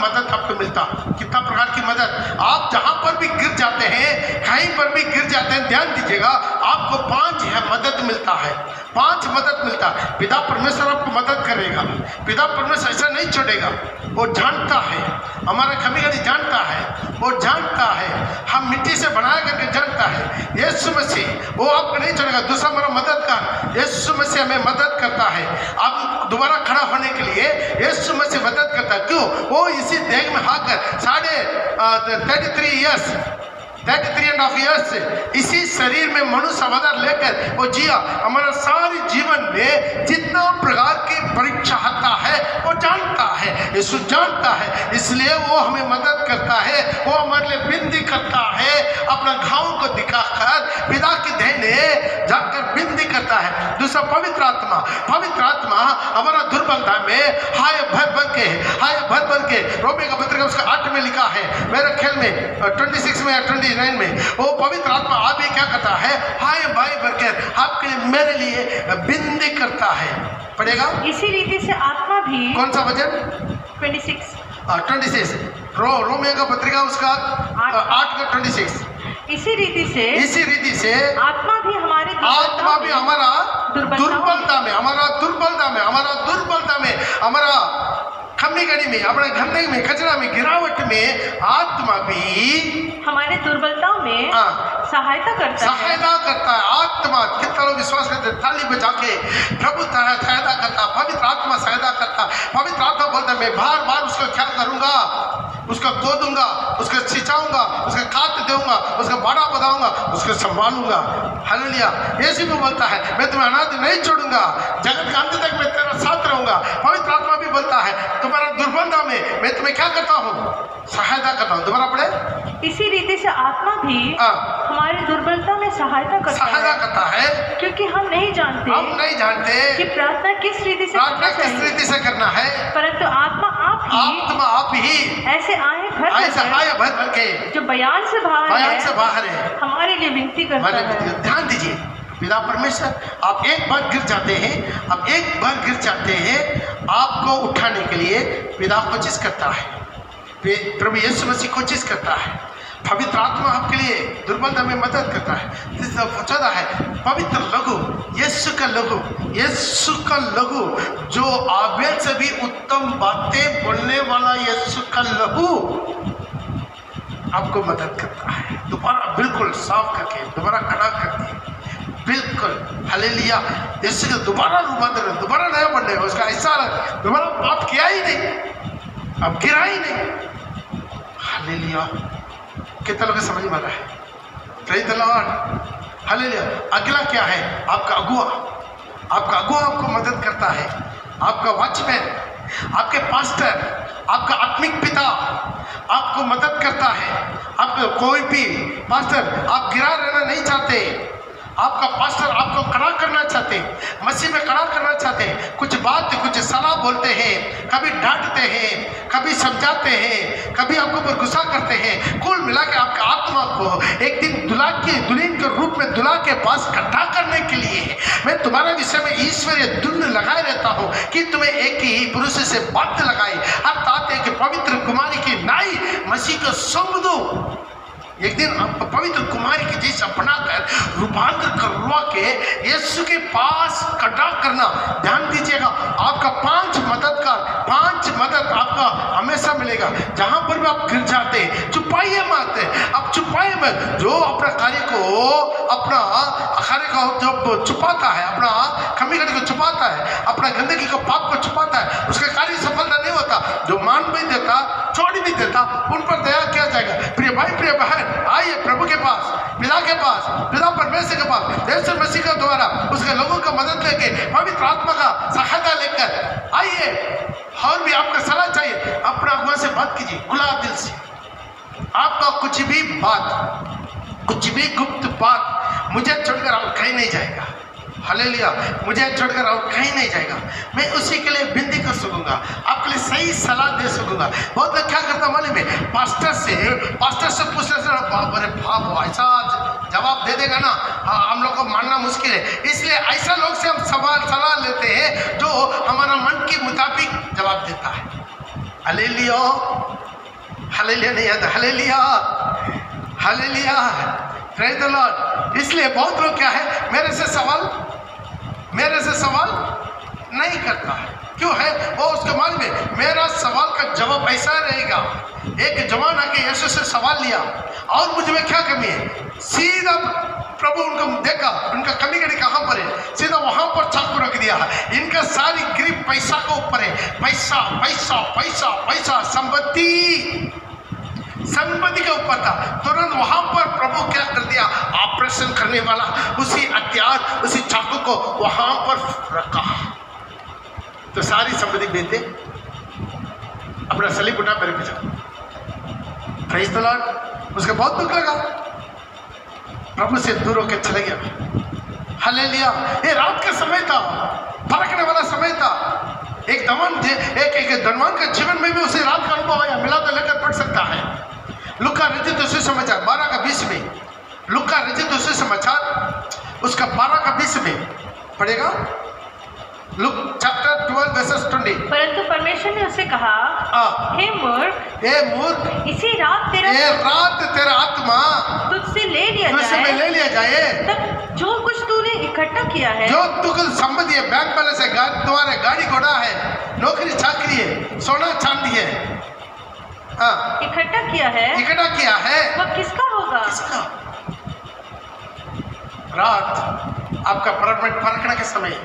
मदद आपको मिलता। कितना प्रकार की मदद। आप जहां पर भी गिर जाते हैं, कहीं पर भी गिर जाते हैं, ध्यान दीजिएगा, आपको 5 मदद मिलता है। 5 मदद मिलता है। पिता परमेश्वर आपको मदद करेगा। पिता परमेश्वर ऐसा नहीं छोड़ेगा। वो जानता है, हमारा कमी कभी जानता है, वो जानता है, हम मिट्टी से बनाया करके जानता है। यीशु मसीह वो आपको नहीं छोड़ेगा। दूसरा हमारा मददगार यीशु मसीह हमें मदद करता है। अब दोबारा खड़ा होने के लिए यीशु मसीह मदद करता है। क्यों? वो इसी देह में आकर 33.5 ईयर्स से इसी शरीर में मनुष्य अवतार लेकर वो जिया। हमारा सारे जीवन में जितना प्रकार की परीक्षा आता है वो जानता है, यीशु जानता है, इसलिए वो हमें मदद करता है। वो हमारे लिए विनती करता है, अपना घाव को दिखाकर पिता की देने जाकर विनती करता है। दूसरा पवित्र आत्मा हमारा दुर्बलता में हाय भर बन के रोमे का पत्र उसका 8 में लिखा है, मेरे ख्याल में 26 में या 29 में, वो पवित्र आत्मा आप ही क्या करता है, हाय भाई बनकर आपके लिए मेरे लिए विनती करता है। पढ़ेगा इसी रीति से आत्मा भी, कौन सा वचन? 26 रोमियो का पत्रिका उसका 8 का 26। इसी रीति से आत्मा भी हमारे दुर्बलता में, हमारा कमी गड़ी में, अपने घमंड में, कचरा में, गिरावट में आत्मा भी हमारे दुर्बलताओं में सहायता करता है। आत्मा कितना लोग विश्वास करते हैं? ताली बजा के प्रभु सहायता करता, पवित्र आत्मा सहायता करता। पवित्र आत्मा बोलता है मैं बार बार उसका क्या करूंगा, उसका खोदूंगा, उसको सिंचाऊंगा, उसका खाद दूंगा, उसका बड़ा बताऊंगा, उसको संभालूंगा। हालेलुया। यीशु भी बोलता है मैं तुम्हें अनाथ नहीं छोड़ूंगा, जगत के अंत तक मैं तेरा साथ रहूंगा। पवित्र आत्मा भी बोलता है तुम्हारा दुर्बलता में मैं तुम्हें क्या करता हूँ, सहायता करता हूँ। दोबारा पढ़े। इसी रीति से आत्मा भी हमारी दुर्बलता में सहायता करता है, क्योंकि हम नहीं जानते कि प्रार्थना किस रीति से करना है, परंतु आत्मा आप ही ऐसे आए भर के जो बयान से बाहर है हमारे लिए विनती करता है। ध्यान दीजिए, पिता परमेश्वर आप एक बार गिर जाते हैं, आपको उठाने के लिए पिता कोशिश करता है, प्रभु यीशु मसीह कोशिश करता है। पवित्र आत्मा आपके लिए दुर्बलता में मदद करता है। चौथा है पवित्र लघु, यीशु का लघु जो आबेल से भी उत्तम बातें बोलने वाला यीशु का लघु आपको मदद करता है। दोबारा बिल्कुल साफ करके दोबारा खड़ा करके बिल्कुल हालेलुया। यीशु का दोबारा रूपांतर, दोबारा नया बनने, उसका ऐसा दोबारा पाप किया ही नहीं, अब गिरा ही नहीं। हालेलुया। कितना लोग समझ में आ रहा है? Praise the Lord. हालेलुया। अगला क्या है? आपका अगुआ आपको मदद करता है। आपका वॉचमैन, आपके पास्टर, आपका आत्मिक पिता आपको मदद करता है। आपको कोई भी पास्टर आप गिरा रहना नहीं चाहते, आपका पास्टर आपको खड़ा करना चाहते हैं, मसीह में खड़ा करना चाहते हैं। कुछ बात, कुछ सलाह बोलते हैं, कभी डांटते हैं, कभी समझाते हैं, कभी आपको ऊपर गुस्सा करते हैं। कुल मिला के आपके आत्मा को एक दिन दुल्हन के रूप में दुल्हा के पास इकट्ठा करने के लिए मैं तुम्हारे विषय में ईश्वरीय धुन लगाए रहता हूँ कि तुम्हें एक ही पुरुष से बात लगाई, अर्थात एक पवित्र कुमारी की नाई मसीह को सौंप दो। एक दिन आपको पवित्र कुमारी की जैसा बनाकर रूपांतर करवा के यीशु के पास खड़ा करना। ध्यान दीजिएगा, आपका 5 मदद आपका हमेशा मिलेगा। जहां पर भी आप गिर जाते हैं छुपाइए मत, अब छुपाइए मत। जो अपना कार्य को जो छुपाता है, अपना कमी को छुपाता है, अपना गंदगी को, पाप को छुपाता है, उसका कार्य सफलता नहीं होता। जो मान भी देता, छोड़ भी देता, उन पर दया किया जाएगा। प्रिय भाई, प्रिय बहन, आइए प्रभु के पास, पिता के पास, पिता परमेश्वर के पास, यीशु मसीह के द्वारा उसके लोगों का मदद लेके, पवित्र आत्मा का सहायता लेकर आइए। और भी आपका सलाह चाहिए, अपना अगुआ से बात कीजिए खुला दिल से। आपका कुछ भी गुप्त बात मुझे छोड़कर और कहीं नहीं जाएगा। हालेलुया। मुझे छोड़कर और कहीं नहीं जाएगा। मैं उसी के लिए विनती कर सकूंगा, आपके लिए सही सलाह दे सकूंगा। बहुत लोग क्या करता मालूम है, पास्टर से पूछने से अरे बाप ऐसा जवाब दे देगा ना, हम लोग को मानना मुश्किल है। इसलिए ऐसा लोग से हम सलाह लेते हैं जो हमारा मन के मुताबिक जवाब देता है। हालेलुया। हालेलुया नहीं आता, hallelujah hallelujah, praise the Lord. इसलिए बहुत लोग क्या है, मेरे से सवाल नहीं करता है। क्यों है वो? उसके मन में मेरा सवाल का जवाब ऐसा रहेगा। एक जवान आके यीशु से सवाल लिया, और मुझ में क्या कमी है? सीधा प्रभु उनको देखा, उनका कमी कड़ी कहाँ पर है, सीधा वहां पर चाकू रख दिया। इनका सारी ग्रिप पैसा के ऊपर है, पैसा पैसा पैसा पैसा, संपत्ति के ऊपर था। तुरंत वहां पर प्रभु क्या कर दिया, ऑपरेशन करने वाला उसी हथियार, उसी चाकू को वहां पर रखा। तो सारी संपत्ति बेचे, अपना सलीब उठा मेरे पीछे। Praise the Lord. उसका बहुत दुख लगा, प्रभु से दूर होकर चले गया। हालेलुया। ये रात का समय था, फरकने वाला समय था। एक धनवान का जीवन में भी उसे रात का अनुभव आया। मिला तो लेकर पढ़ सकता है। लूका रचित सुसमाचार 12:20 में, लूका रचित सुसमाचार उसका 12:20 में पढ़ेगा। Look chapter 12 versus 20। परंतु परमेश्वर ने उसे कहा, हे मूर्ख, इसी रात तेरा आत्मा तुझसे ले लिया जाए। तब जो कुछ तूने इकट्ठा किया है, जो तुझे संपत्ति है, बैंक बैलेंस है, तुम्हारे गाड़ी घोड़ा है, नौकरी चाकरी है, सोना चांदी है, इकट्ठा किया है, वह किसका होगा? किसका? रात आपका परमानेंट परखने के समय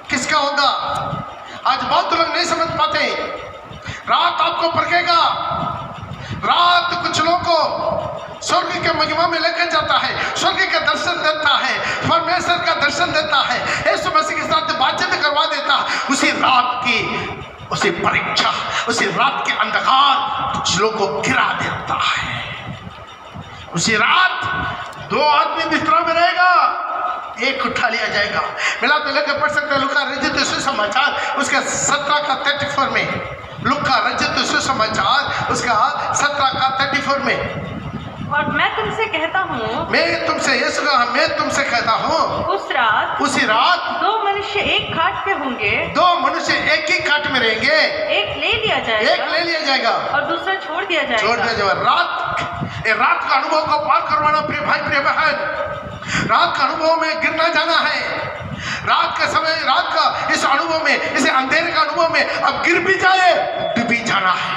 किसका होगा? आज बहुत लोग नहीं समझ पाते। रात आपको परखेगा। रात कुछ लोगों को स्वर्ग के महिमा में लेकर जाता है, स्वर्ग का दर्शन देता है, परमेश्वर का दर्शन देता है, यीशु मसीह के साथ बातचीत करवा देता। उसी रात की उसी परीक्षा, उसी रात के अंधकार कुछ लोगों को गिरा देता है। उसी रात 2 आदमी बिस्तरों में रहेगा, एक उठा लिया जाएगा। मिला तो लेकर पढ़ सकते हैं लूका रचित सुसमाचार उसका 17:34 में। लूका रचित सुसमाचार उसका 17:34 में। और मैं तुमसे कहता हूँ, मैं तुमसे कहता हूँ, उसी रात 2 मनुष्य एक खाट पे होंगे, 2 मनुष्य एक ही खाट में रहेंगे, एक ले लिया जाएगा और दूसरा छोड़ दिया जाएगा। रात का अनुभव को पार करवाना प्रिय भाई प्रिय बहन, रात का अनुभव में गिरना जाना है। रात का समय, रात का इस अनुभव में, इस अंधेरे का अनुभव में अब गिर भी जाए, उठ भी जाना है,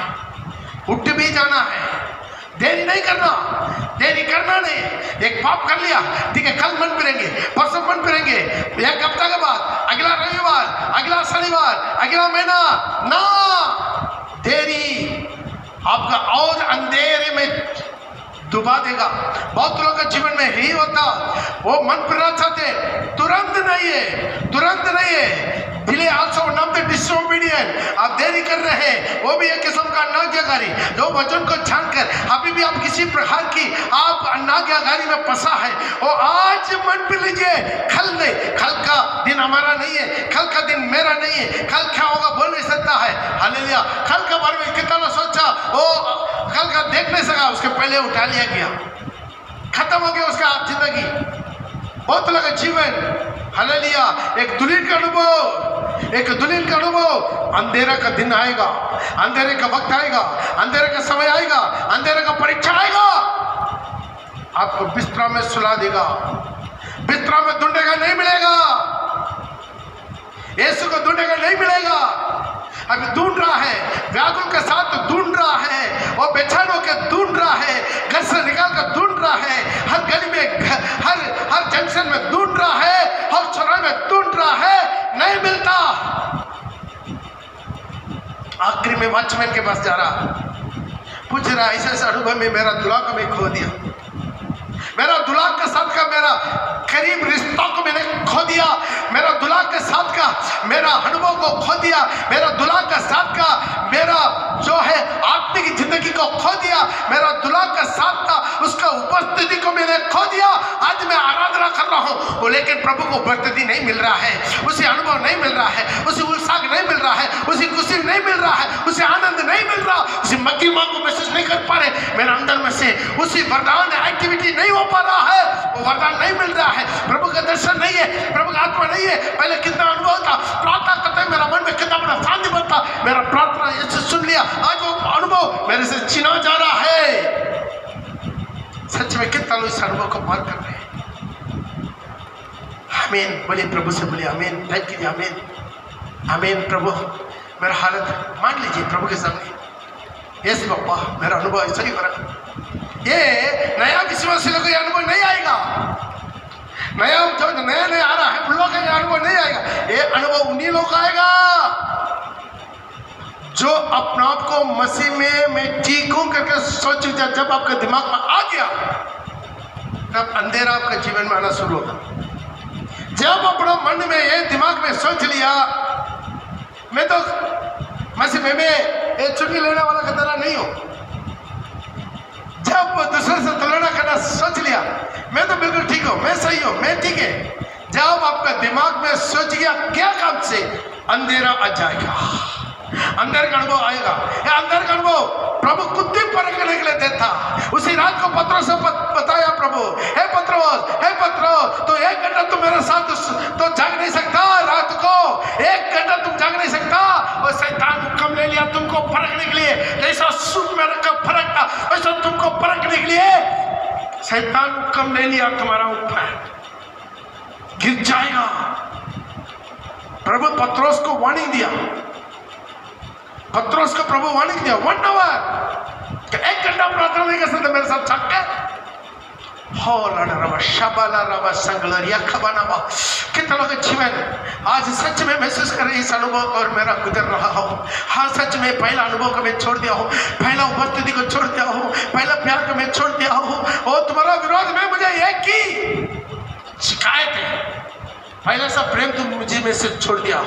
उठ भी जाना है। देरी नहीं करना नहीं। एक पाप कर लिया, ठीक है, कल मन फिरेंगे, परसों मन फिरेंगे, 1 हफ्ता के बाद, अगला रविवार, अगला शनिवार, अगला महीना ना। देरी आपका और अंधेरे में डुबा देगा। बहुत लोगों का जीवन में यही होता, वो मन फिरना चाहते, तुरंत नहीं है। Delay also one of the disobedient. आप देरी कर रहे हैं, वो भी एक किस्म का अनाज्ञाकारी। जो वचन को जानकर अभी भी आप किसी प्रकार की आप अनाज्ञाकारी में फंसा है, वो आज मन पे लीजिए, कल नहीं। कल का दिन हमारा नहीं है, कल का दिन मेरा नहीं है, कल क्या होगा बोल नहीं सकता है। हालेलुया। कल के बारे में कितना सोचा, वो कल का देख नहीं सका, उसके पहले उठा लिया गया, खत्म हो गया उसका जिंदगी, बहुत लगा जीवन। हालेलुया। एक दुल्हन का अनुभव। अंधेरा का दिन आएगा, अंधेरे का वक्त आएगा, अंधेरे का समय आएगा, अंधेरे का परीक्षा आएगा, आपको बिस्तरा में सुला देगा, बिस्तरा में ढूंढने का नहीं मिलेगा, यीशु को ढूंढने का नहीं मिलेगा। अभी ढूंढ रहा है, व्याकुल के साथ ढूंढ रहा है, वो बेचैन होकर ढूंढ रहा है, घर से निकाल कर ढूंढ रहा है, हर गली में, हर जंक्शन में ढूंढ रहा है, हर चौराहे में ढूंढ रहा है, नहीं मिलता। आखिरी में वॉचमैन के पास जा रहा, पूछ रहा, ऐसे अनुभव में मेरा दुल्हा को मैं खो दिया, मेरा दुल्हा के साथ का मेरा करीब रिश्ता को मैंने खो दिया, मेरा दुल्हा के साथ का मेरा अनुभव को खो दिया, मेरा दुल्हा के साथ का मेरा जो है आत्मिक जिंदगी को खो दिया, मेरा दुल्हा के साथ का उसका उपस्थिति को मैंने खो दिया। आज मैं आराधना कर रहा हूँ, लेकिन प्रभु को उपस्थिति नहीं मिल रहा है, उसे अनुभव नहीं मिल रहा है, उसे उत्साह नहीं मिल रहा है, उसे खुशी नहीं मिल रहा है, उसे आनंद नहीं मिल रहा, उसे महिमा को महसूस नहीं कर पा रहे। मेरे अंदर में से उसी वरदान एक्टिविटी नहीं हो पा रहा है, वो वरदान नहीं मिल रहा है, प्रभु का दर्शन नहीं है, प्रभु का आत्मा नहीं है। पहले कितना अनुभव था, प्रार्थना करते मेरा मन में कितना बड़ा शांति बनता, मेरा प्रार्थना यीशु सुन लिया, आज वो अनुभव मेरे से छीना जा रहा है। सच में कितना लोग इस अनुभव को पार कर रहे हैं। आमीन बोलिए, प्रभु से बोलिए आमीन, टाइप कीजिए आमीन, आमीन। प्रभु मेरा हालत मान लीजिए प्रभु के सामने, यस पापा मेरा अनुभव ऐसा ही हो रहा। ये नया विश्वासी लोगों का अनुभव नहीं आएगा, नया जो नया नया आ रहा है उन लोगों का अनुभव नहीं आएगा। ये अनुभव उन्हीं लोगों का आएगा जो अपने आप को मसीह में मैं ठीक हूं करके सोच। जब आपका दिमाग में आ गया तब अंधेरा आपका जीवन में आना शुरू होगा। जब अपना मन में ये दिमाग में सोच लिया मैं तो मसीह में ये छुट्टी लेने वाला का तरह नहीं हूं, जब दूसरे से तुलना करना सोच लिया मैं तो बिल्कुल ठीक हूं, मैं सही हूं, मैं ठीक है, जब आपका दिमाग में सोच गया क्या काम से अंधेरा आ जाएगा, अंदर का अनुभव आएगा। या अंदर का अनुभव प्रभु खुद ही परखने के लिए देता। उसी रात को पत्रोस से बताया प्रभु, हे पत्रोस तो 1 घंटा तुम मेरे साथ तो जाग नहीं सकता, रात को 1 घंटा तुम जाग नहीं सकता। और शैतान हुक्म ले लिया तुमको परखने के लिए, जैसा सूप में रखकर परखता वैसा तुमको परखने के लिए शैतान हुक्म ले लिया तुम्हारा ऊपर, गिर जाएगा। प्रभु पत्रोस को वार्निंग दिया, पत्रोस को प्रभु वार्निंग दिया 1 आवर कि 1 घंटा प्रार्थना नहीं कर सकते मेरे साथ छक के। हो लड़ा रवा शबाला रवा संगलरिया खबानावा। कितना लोग जीवन आज सच में महसूस कर रहे इस अनुभव और मेरा गुजर रहा हो। हाँ सच में पहला अनुभव को मैं छोड़ दिया हूँ, पहला उपस्थिति को छोड़ दिया हूँ, पहला प्यार को मैं छोड़ दिया हूँ। और तुम्हारा विरोध में मुझे एक की शिकायत है, पहला सा प्रेम तुम मुझे में से छोड़ दिया।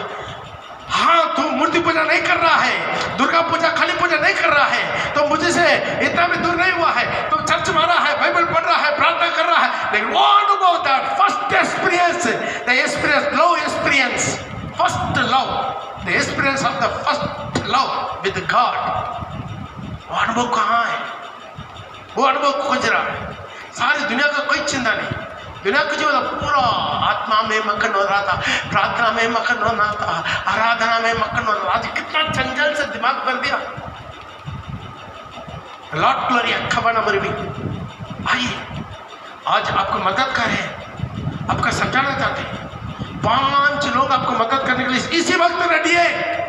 हाँ तू मूर्ति पूजा नहीं कर रहा है, दुर्गा पूजा काली पूजा नहीं कर रहा है, तो मुझे से इतना भी दूर नहीं हुआ है, तो चर्च मारा है, बाइबल पढ़ रहा है, प्रार्थना कर रहा है, लेकिन वो अनुभव that first experience, the experience, love experience, first love, the experience of the first love with God, वो अनुभव कहाँ है? वो अनुभव खोज रहा है। सारी दुनिया का कोई चिंता नहीं, दुनिया कुछ पूरा आत्मा में मगन हो रहा था, प्रार्थना में मगन हो रहा था, आराधना में मगन हो रहा था। आज कितना जंगल से दिमाग भर दिया। लॉर्ड ग्लोरिया खबर नंबर भी आइए, आज आपको मदद करें, आपका समझाना चाहते हैं। 5 लोग आपको मदद करने के लिए इसी वक्त रेडी है,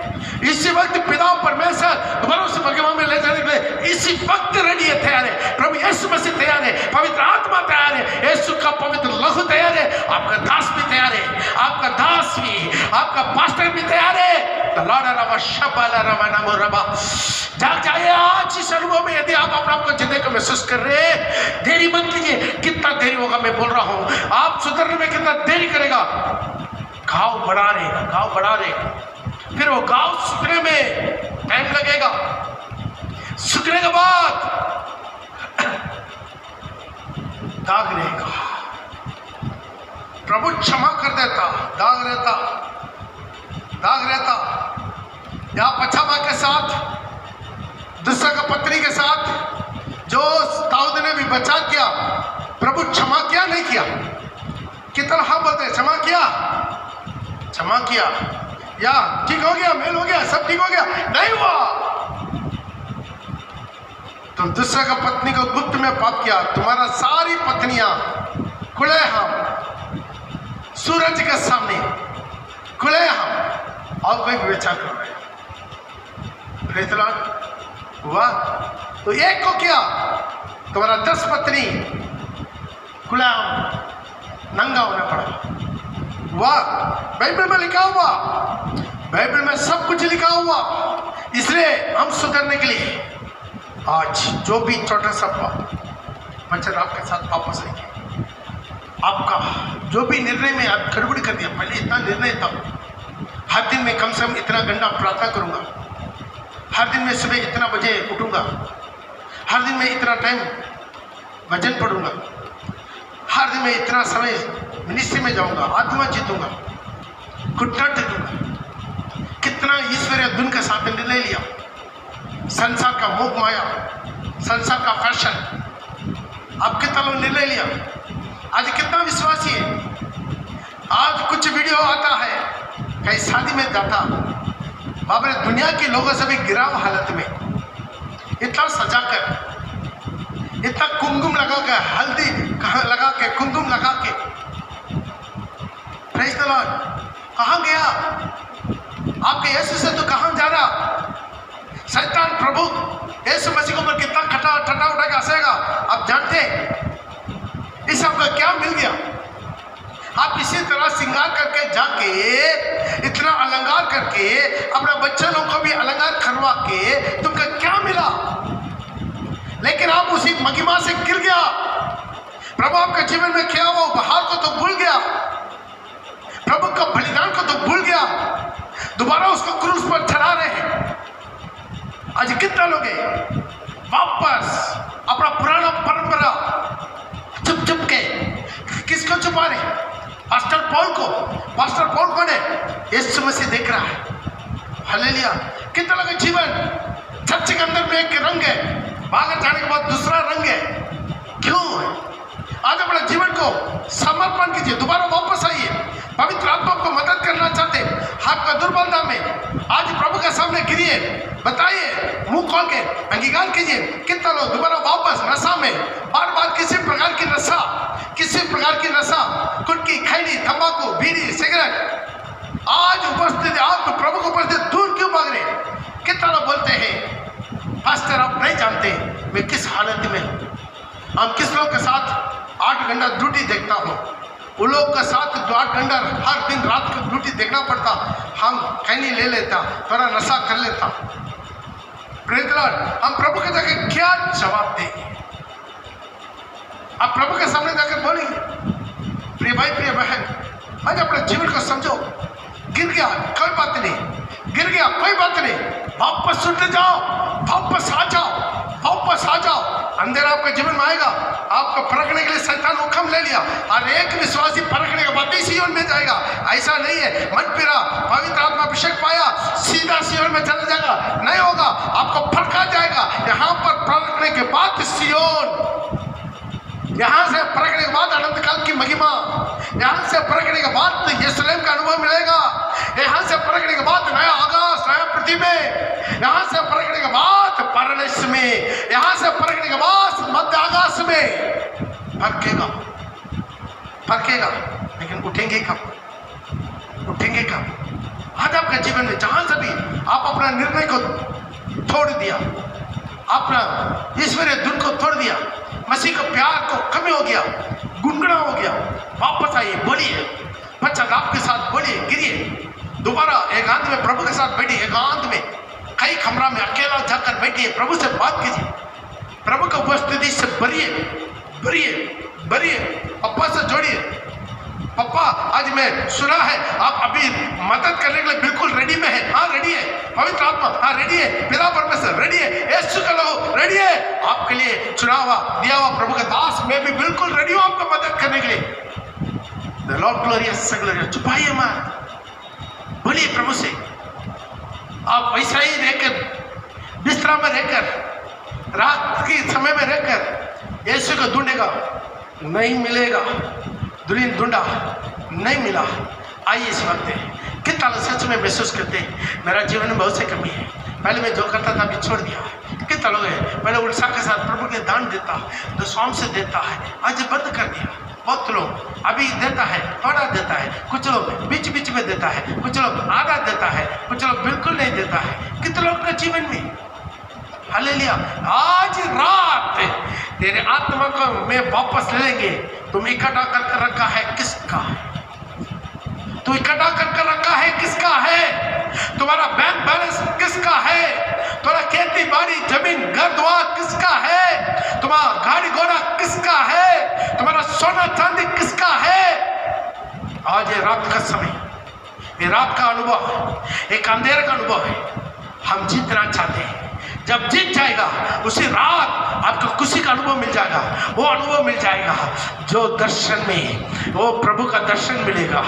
इसी वक्त पिता परमेश्वर दोबारा से भगवान में ले जाने के लिए इसी वक्त रेडी है, तैयार है। प्रभु यीशु मसीह तैयार है, पवित्र आत्मा तैयार है, यीशु का पवित्र लहू तैयार है, आपका दास भी तैयार है, आपका दास भी, आपका पास्टर भी तैयार है। जाग जाइए आज इस अनुभव में। यदि आप अपने आपको जिंदगी को महसूस कर रहे हैं, देरी मत कीजिए। कितना देरी होगा मैं बोल रहा हूँ, आप सुधरने में कितना देरी करेगा। घाव बढ़ा रहेगा, घाव बढ़ा रहेगा, फिर वो घाव सूखने में टाइम लगेगा। सूखने के बाद दाग रहेगा, प्रभु क्षमा कर देता, दाग रहता, दाग रहता। या पछावा के साथ, दूसरा का पत्नी के साथ जो दाऊद ने भी बचा किया, प्रभु क्षमा किया नहीं किया? कितना हाँ बोलते हैं, क्षमा किया, क्षमा किया, या ठीक हो गया, मेल हो गया, सब ठीक हो गया, नहीं हुआ तो दूसरा का पत्नी को गुप्त में पाप किया। तुम्हारा सारी पत्नियां खुले हम सूरज के सामने खुले हम और कोई व्यवस्था कर रहे हैं। हुआ तो एक को किया, तुम्हारा 10 पत्नी खुला नंगा होना पड़ा। वाह, बाइबल में लिखा हुआ, बाइबल में सब कुछ लिखा हुआ। इसलिए हम सुधरने के लिए आज जो भी छोटा सा बच्चा आपके साथ वापस आएंगे, आपका जो भी निर्णय में आप गड़बड़ कर दिया, पहले इतना निर्णय था, हर दिन में कम से कम इतना घंटा प्रार्थना करूंगा, हर दिन में सुबह इतना बजे उठूंगा, हर दिन में इतना टाइम भजन पढ़ूंगा, हर दिन में इतना समय मिनिस्ट्री में जाऊंगा, आत्मा जीतूंगा, घुटना टेकूंगा। कितना ईश्वरीय धुन के साथ निर्णय लिया। संसार का मोह माया, संसार का फैशन, अब कितना लोग निर्णय लिया। आज कितना विश्वासी है। आज कुछ वीडियो आता है, कहीं शादी में जाता, बाबरे दुनिया के लोगों से भी गिराव हालत में, इतना सजाकर, इतना कुमकुम लगा के, हल्दी लगा के, कुमकुम लगा के, प्रेज़ द लॉर्ड, कहाँ गया? आपके यीशु से तो कहाँ जा रहा? शैतान प्रभु यीशु मसीह को पर कितना ठट्टा उठा के हंसेगा, आप जानते हैं? इस आपका क्या मिल गया? आप इसी तरह श्रृंगार करके जाके, इतना अलंकार करके, अपने बच्चे लोगों को भी अलंकार करवा के तुमको क्या मिला? लेकिन आप उसी महिमा से गिर गया। प्रभु आपके जीवन में क्या हुआ? उपहार को तो भूल गया, प्रभु का बलिदान को तो भूल गया, दोबारा उसको क्रूस पर चढ़ा रहे हैं। आज कितना लोग हैं वापस अपना पुराना परंपरा चुप चुप के, किसको छुपा रहे? पास्टर पॉल को। पास्टर पॉल कौन है? यीशु मसीह देख रहा है। हालेलुया। कितना लोग जीवन चर्च के अंदर में एक रंग है, बाहर जाने के बाद दूसरा रंग है। क्यों है? आज अपने जीवन को समर्पण कीजिए, दोबारा वापस आइए। पवित्र आत्मा को मदद करना चाहते, आपका दुर्बलता में आज प्रभु के सामने गिरिए, बताइए, मुंह खोल के अंगीकार कीजिए। कितना लोग दोबारा वापस नशा में, बार बार किसी प्रकार की नशा, किसी प्रकार की नशा, गुटखी, खैनी, तंबाकू, बीड़ी, सिगरेट, आज उपस्थित, आप प्रभु को उपस्थित दूर क्यों भाग रहे? कितना लोग बोलते हैं, पास्टर आप नहीं जानते मैं किस हालत में हूँ। हम किस लोग के साथ 8 घंटा ड्यूटी देखता हूँ, उन लोग के साथ 8 घंटा हर दिन रात को ड्यूटी देखना पड़ता। हम खैनी ले लेता, थोड़ा नशा कर लेता। Praise the Lord. हम प्रभु के जाकर क्या जवाब देंगे? आप प्रभु के सामने जाकर बोलेंगे, प्रिय भाई, प्रिय बहन, आज अपने जीवन को समझो। गिर गया कोई बात नहीं, गिर गया कोई बात नहीं, वापस उठ जाओ, वापस आ जाओ, वापस आ जाओ। अंधेरा आपके जीवन में आएगा, आपको परखने के लिए शैतान हुक्म ले लिया, और एक विश्वासी परखने के बाद ही सियोन में जाएगा। ऐसा नहीं है, मन फिरा, पवित्र आत्मा अभिषेक पाया, सीधा सियोन में चला जाएगा, नहीं होगा। आपको परखा जाएगा। यहाँ पर परखने के बाद सियोन, यहाँ से परखने के बाद अनंत काल की महिमा, यहाँ से परखने के बाद यरूशलेम का अनुभव मिलेगा, यहाँ से परखने के बाद नया आकाश, नया पृथ्वी में, यहाँ से परखने के बाद परदेश में, यहाँ से परखने के बाद मध्य आकाश में परखेगा, परखेगा। लेकिन उठेंगे कब? उठेंगे कब? आज आपके जीवन में जहां से भी आप अपना निर्णय को छोड़ दिया, अपना ईश्वरीय धुन को छोड़ दिया, मसीह का प्यार को कमी हो गया, गुनगुना हो गया, वापस आइए, बोलिए, पश्चाताप के साथ बोलिए, गिरिए, दोबारा एकांत में प्रभु के साथ बैठिए, एकांत में कई कमरा में अकेला जाकर बैठिए, प्रभु से बात कीजिए, प्रभु की उपस्थिति से भरिए, भरिए, भरिए, पप्पा से जोड़िए। पप्पा, आज मैं सुना है आप अभी मदद करने के लिए बिल्कुल रेडी में है। हाँ रेडी है, पवित्र आत्मा हाँ रेडी है, पिता परमेश्वर रेडी है, यीशु का लोग रेडी है, आपके लिए चुना हुआ दिया हुआ प्रभु का दास मैं भी बिल्कुल रेडी हूँ आपको मदद करने के लिए। The Lord glorious, glorious, छुपाइए मत, बोलिए प्रभु से। आप वैसा ही रहकर, बिस्तरा में रहकर, रात के समय में रहकर यीशु को ढूंढेगा, नहीं मिलेगा, दुल्हन ढूंढा नहीं मिला। आइए इस वक्त कितना सच में महसूस करते हैं मेरा जीवन में बहुत से कमी है, पहले मैं जो करता था अभी छोड़ दिया। कितना लोग हैं पहले उत्साह के साथ प्रभु के दान देता, दशवांश से देता है, आज बंद कर दिया। बहुत लोग अभी देता है, थोड़ा देता है, कुछ लोग बीच बीच में देता है, कुछ लोग आधा देता है, कुछ लोग बिल्कुल नहीं देता है। कितने लोग का जीवन में हालेलुया। आज रात तेरे आत्मा को मैं वापस ले लेंगे। तुम इकट्ठा करके रखा है किसका है? तू इकट्ठा करके रखा है किसका है? तुम्हारा बैंक बैलेंस किसका है? तुम्हारा खेती बाड़ी जमीन घर द्वार किसका है? तुम्हारा गाड़ी घोड़ा किसका है? तुम्हारा सोना चांदी किसका है? आज ये रात का समय, ये रात का अनुभव एक अंधेरे का अनुभव है। हम जीतना चाहते हैं, जब जीत जाएगा उसी रात आपको खुशी का अनुभव मिल जाएगा, वो अनुभव मिल जाएगा। जो दर्शन में वो प्रभु का दर्शन मिलेगा।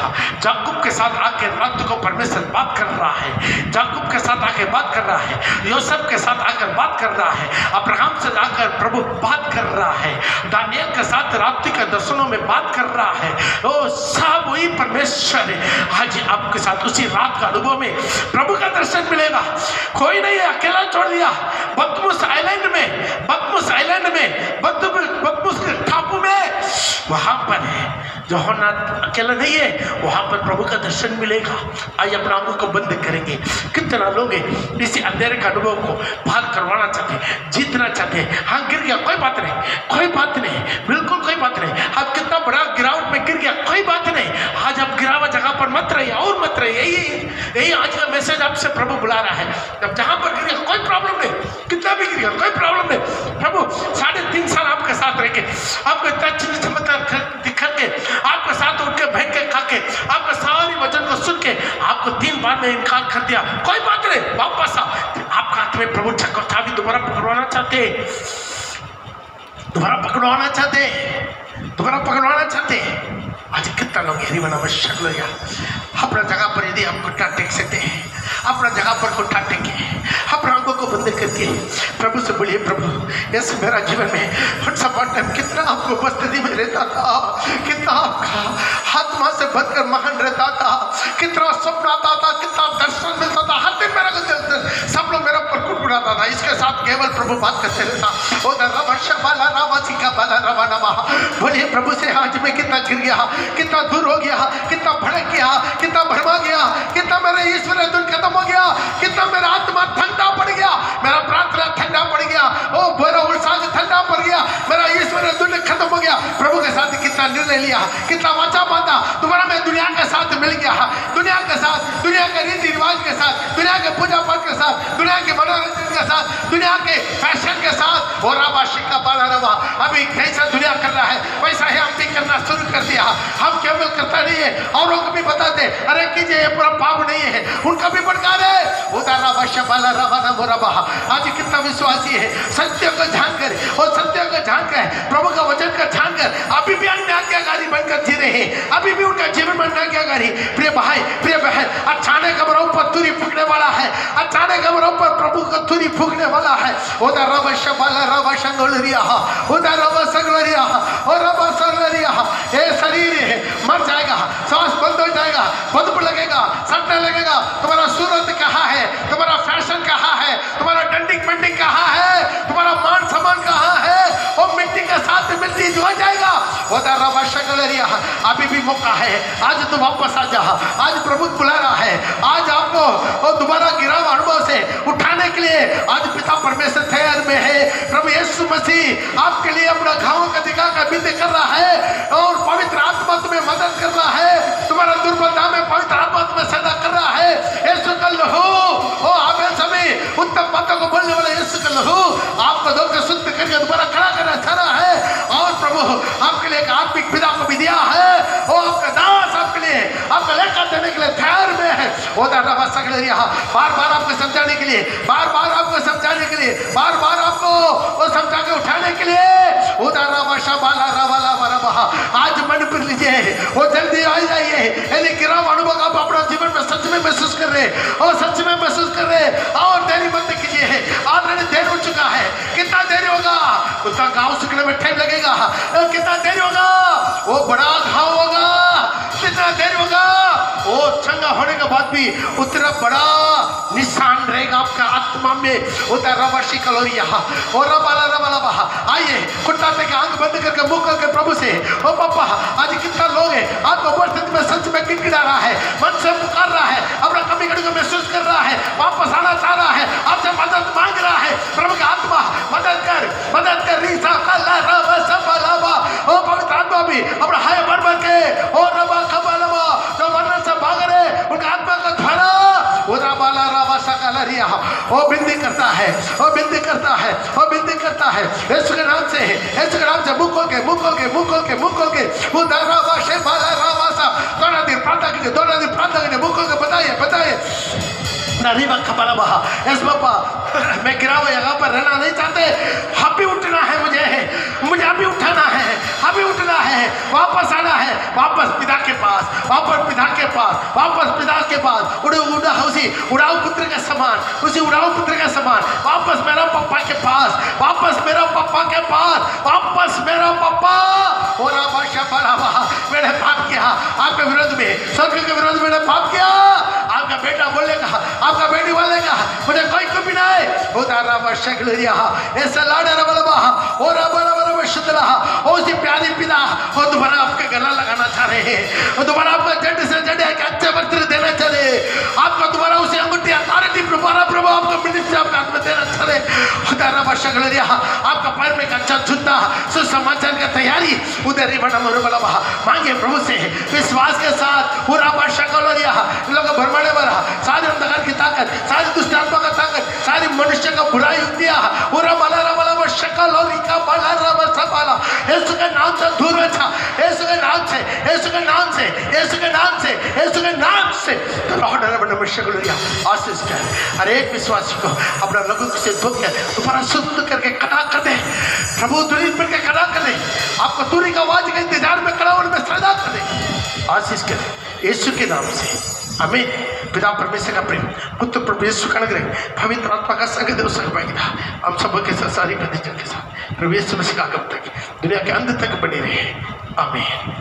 याकूब के साथ आके रात को परमेश्वर बात कर रहा है, याकूब के साथ आके बात कर रहा है, यूसुफ के साथ आकर बात कर रहा है, अब्राहम से आकर प्रभु बात कर रहा है, दानियल के साथ रात्रि के दर्शनों में बात कर रहा है। वो सब वही परमेश्वर है। आज आपके साथ उसी रात का अनुभव में प्रभु का दर्शन मिलेगा। कोई नहीं है, अकेला छोड़ दिया बदमुस आइलैंड में, बदमुस आइलैंड में, बदमुस के टापू में, वहां पर है यूहन्ना अकेला नहीं है, वहां पर प्रभु का दर्शन मिलेगा। आइए अपना आंखों को बंद करेंगे। कितना लोग हैं इसी अंधेरे का अनुभव को बात करवाना चाहते हैं, जीतना चाहते हैं। हाँ गिर गया, कोई बात नहीं, कोई बात नहीं, बिल्कुल कोई बात नहीं। आप कितना बड़ा गिरावट में गिर गया, कोई बात नहीं। आज आप गिरा हुआ जगह पर मत रहिए और मत रहिए। यही आज का मैसेज आपसे प्रभु बुला रहा है। अब जहां पर गिर गया कोई प्रॉब्लम नहीं, कितना भी गिर गया कोई प्रॉब्लम नहीं। प्रभु 3.5 साल आपके साथ रह के, आपको इतना चिन्ह चमत्कार दिखा के, आपके साथ उठ के बैठ के खा के, आपका सारी वचन को सुन के आपको 3 बार में इनकार कर दिया, कोई बात नहीं, वापस आओ। आपका हाथ में प्रभु चाबी दोबारा पकड़वाना चाहते, दोबारा पकड़वाना चाहते, दोबारा पकड़वाना चाहते। आज कितना लोग आवश्यक लोग अपना जगह पर यदि हम घुटना टेक सकते हैं, अपना जगह पर घुटना टेके, अपना आंखों को बंद करके प्रभु से बोलिए, प्रभु यस मेरा जीवन में टाइम कितना आपको उपस्थिति में रहता था, कितना आपका आत्मा से भरकर महान रहता था, कितना स्वप्न आता था, कितना दर्शन मिलता था, हर दिन मेरा सब लोग मेरा पर कुड़कुड़ाता था। इसके साथ केवल प्रभु बात करते रहता। बोलिए प्रभु से, आज मैं कितना गिर गया, कितना दूर हो गया, कितना भड़क गया, कितना भरमा गया, कितना मेरा ईश्वर धुन खत्म हो गया, कितना मेरा आत्मा ठंडा पड़ गया, मेरा प्रार्थना ठंडा पड़ गया, ओ मेरा उत्साह ठंडा पड़ गया, मेरा ईश्वर धुन खत्म हो गया। प्रभु के साथ कितना निर्णय लिया, कितना वाचा बांधा, तुम्हारा मैं दुनिया के साथ मिल गया, दुनिया के साथ, दुनिया के रीति रिवाज के साथ, दुनिया के पूजा पाठ के साथ, दुनिया के मनोरंजन के साथ, दुनिया के फैशन के साथ। और आबाशिक का बाला रवा अभी कैसा दुनिया कर रहा है वैसा ही हम भी करना शुरू कर दिया। हम केवल करता नहीं है, औरों को भी बताते, अरे कीजिए ये पूरा पाप नहीं है, उनका भी भड़का दे। आज कितना विश्वासी है सत्य को जानकर, और सत्य को जानकर प्रभु का वचन का जानकर अभी भी अन्य आज्ञाकारी बनकर जी रहे हैं, अभी भी उनका जीवन में आज्ञाकारी। प्रिय भाई, प्रिय बहन, अचानक हमारे ऊपर तुरी फूकने वाला है, अचानक हमारे ऊपर प्रभु का तुरी फूकने वाला है। उधर रवा शबाला रवा शंगोलरिया, उधर रवा संगलरिया और रवा संगलरिया। ये शरीर है मर जाएगा, सांस बंद हो जाएगा, बदबू लगेगा, सटने लगेगा। तुम्हारा सूरत कहाँ है, तुम्हारा फैशन कहाँ है, तुम्हारा डंडिंग पेंटिंग कहाँ है, तुम्हारा मान सम्मान कहाँ है, वो मिट्टी के साथ मिट्टी जो हो जाएगा। उधर रवा शंगलरिया, अभी भी मौका है, आज तुम वापस आ जा। आज प्रभु बुला रहा है, आज आपको दोबारा गिरा अनुभव से उठाने के लिए आज पिता परमेश्वर तैयार में है। प्रभु यीशु मसीह आपके लिए अपना घावों का दिखा का विधि कर रहा है, और पवित्र आत्मा तुम्हें मदद कर रहा है, तुम्हारा दुर्बलता में पवित्र आत्मा तुम्हें सदा कर रहा है। यीशु का लहू, ओ आबेल सभी उत्तम बातों को बोलने वाला यीशु का लहू आपको धोकर शुद्ध करके दोबारा खड़ा करना चाह रहा है। और प्रभु आपके लिए एक आत्मिक पिता को भी दिया है, वो आपका दास आपके लिए आपका लेखा देने के लिए तैयार में है। बार बार आपको समझाने के लिए, बार बार आपको समझाने के लिए, बार बार आपको वो समझा के उठाने के लिए। आज मन कर लीजिए, वो जल्दी आ जाइए। यदि गिराव अनुभव आप अपना जीवन में सच में महसूस कर रहे और सच में महसूस कर रहे, और देरी मत कीजिए, ऑलरेडी देर हो चुका है। कितना देरी होगा, उतना घाव सुखने में टाइम लगेगा। कितना देरी होगा, वो बड़ा घाव होगा। कितना देरी होगा, वो चंगा होने के बाद भी उतना बड़ा निशान रहेगा आपका आत्मा में। उतना रवाशी कलोरिया और रबाला रबाला बहा। आइए कुत्ता के आंख बंद करके मुंह करके प्रभु से, ओ पापा आज कितना लोग हैं आपको उपस्थिति में सच में गिड़गिड़ा रहा है, मन से पुकार रहा है, अपना कमी कड़ी को महसूस कर रहा है, वापस आना चाह रहा है, आपसे मदद मांग रहा है। प्रभु का आत्मा मदद कर, मदद कर। रीसा कल्ला रबा सबलाबा, ओ पवित्र आत्मा भी अपना हाय भर भर के, ओ रबा खबलबा, जो मरण से भाग रहे उनका आत्मा का धरा उधर बाला रबा सकलरिया, वो बिंदी करता है, वो बिंदी करता है, वो बिंदी करता है। यीशु के नाम से, यीशु के नाम से मुंह खोल के, मुंह खोल के, मुंह खोल के, मुंह खोल के, उधर रबा शे बाला रबा सा। दोनों दिन प्रार्थना कीजिए, दोनों दिन प्रार्थना कीजिए, मुंह खोल के बताइए, बताइए। यस बाबा, मैं गिरा हुआ जगह पर रहना नहीं चाहते, अभी उठना है, मुझे अभी उठाना है, अभी उठना है, वापस आना है, वापस पिता के पास, वापस पिता के पास, वापस पिता के पास, उसी उड़ाऊ पुत्र के समान, उसी उड़ाऊ पुत्र के समान, वापस मेरा पापा के पास, वापस मेरा पापा के पास, वापस मेरा पापा। और मैंने पाप किया आपके विरोध में, स्वर्ग के विरोध में मैंने पाप किया। आपका बेटा बोलेगा, आपका बेटी बोलेगा, मुझे कोई कमी ना है। ऐसा लाड़ा उसी प्यारी पिता वो दोबारा आपके गला लगाना चाह रहे हैं, वो दोबारा आपका जड़ से जड़ के अच्छे वस्त्र देना चाह रहे हैं, आपका दोबारा उसे अंगूठी अथॉरिटी दोबारा प्रभु आपको मिनिस्ट्री आपके हाथ में देना चाह रहे हैं। आपका पैर में अच्छा जूता सुसमाचार की तैयारी उधर ही बड़ा मांगे प्रभु से विश्वास के साथ। पूरा लोग भरमाने वाला सारी अंधकार की ताकत, सारी दुष्ट आत्मा का ताकत, सारी मनुष्य का बुराई युक्तियां पूरा शक्ल और इनका यीशु के नाम से दूर रखा, यीशु के नाम से, यीशु के नाम से, यीशु के नाम से, यीशु के नाम से आशीष कर। हर एक विश्वासी को अपना लघु से धो के दोबारा शुद्ध करके खड़ा कर दे प्रभु, दूरी पर के खड़ा कर दे, आपको दूरी का आवाज के इंतजार में खड़ा होने में सदा कर दे। आशीष कर यीशु के नाम से, हमें पिता परमेश्वर का प्रेम, पुत्र प्रभु यीशु का अनुग्रह, पवित्र आत्मा का संग देव सकवाएगा हम सब के साथ, सारी प्रतिजन के साथ प्रभु यीशु मसीह का कब तक दुनिया के अंत तक बने रहे। आमीन।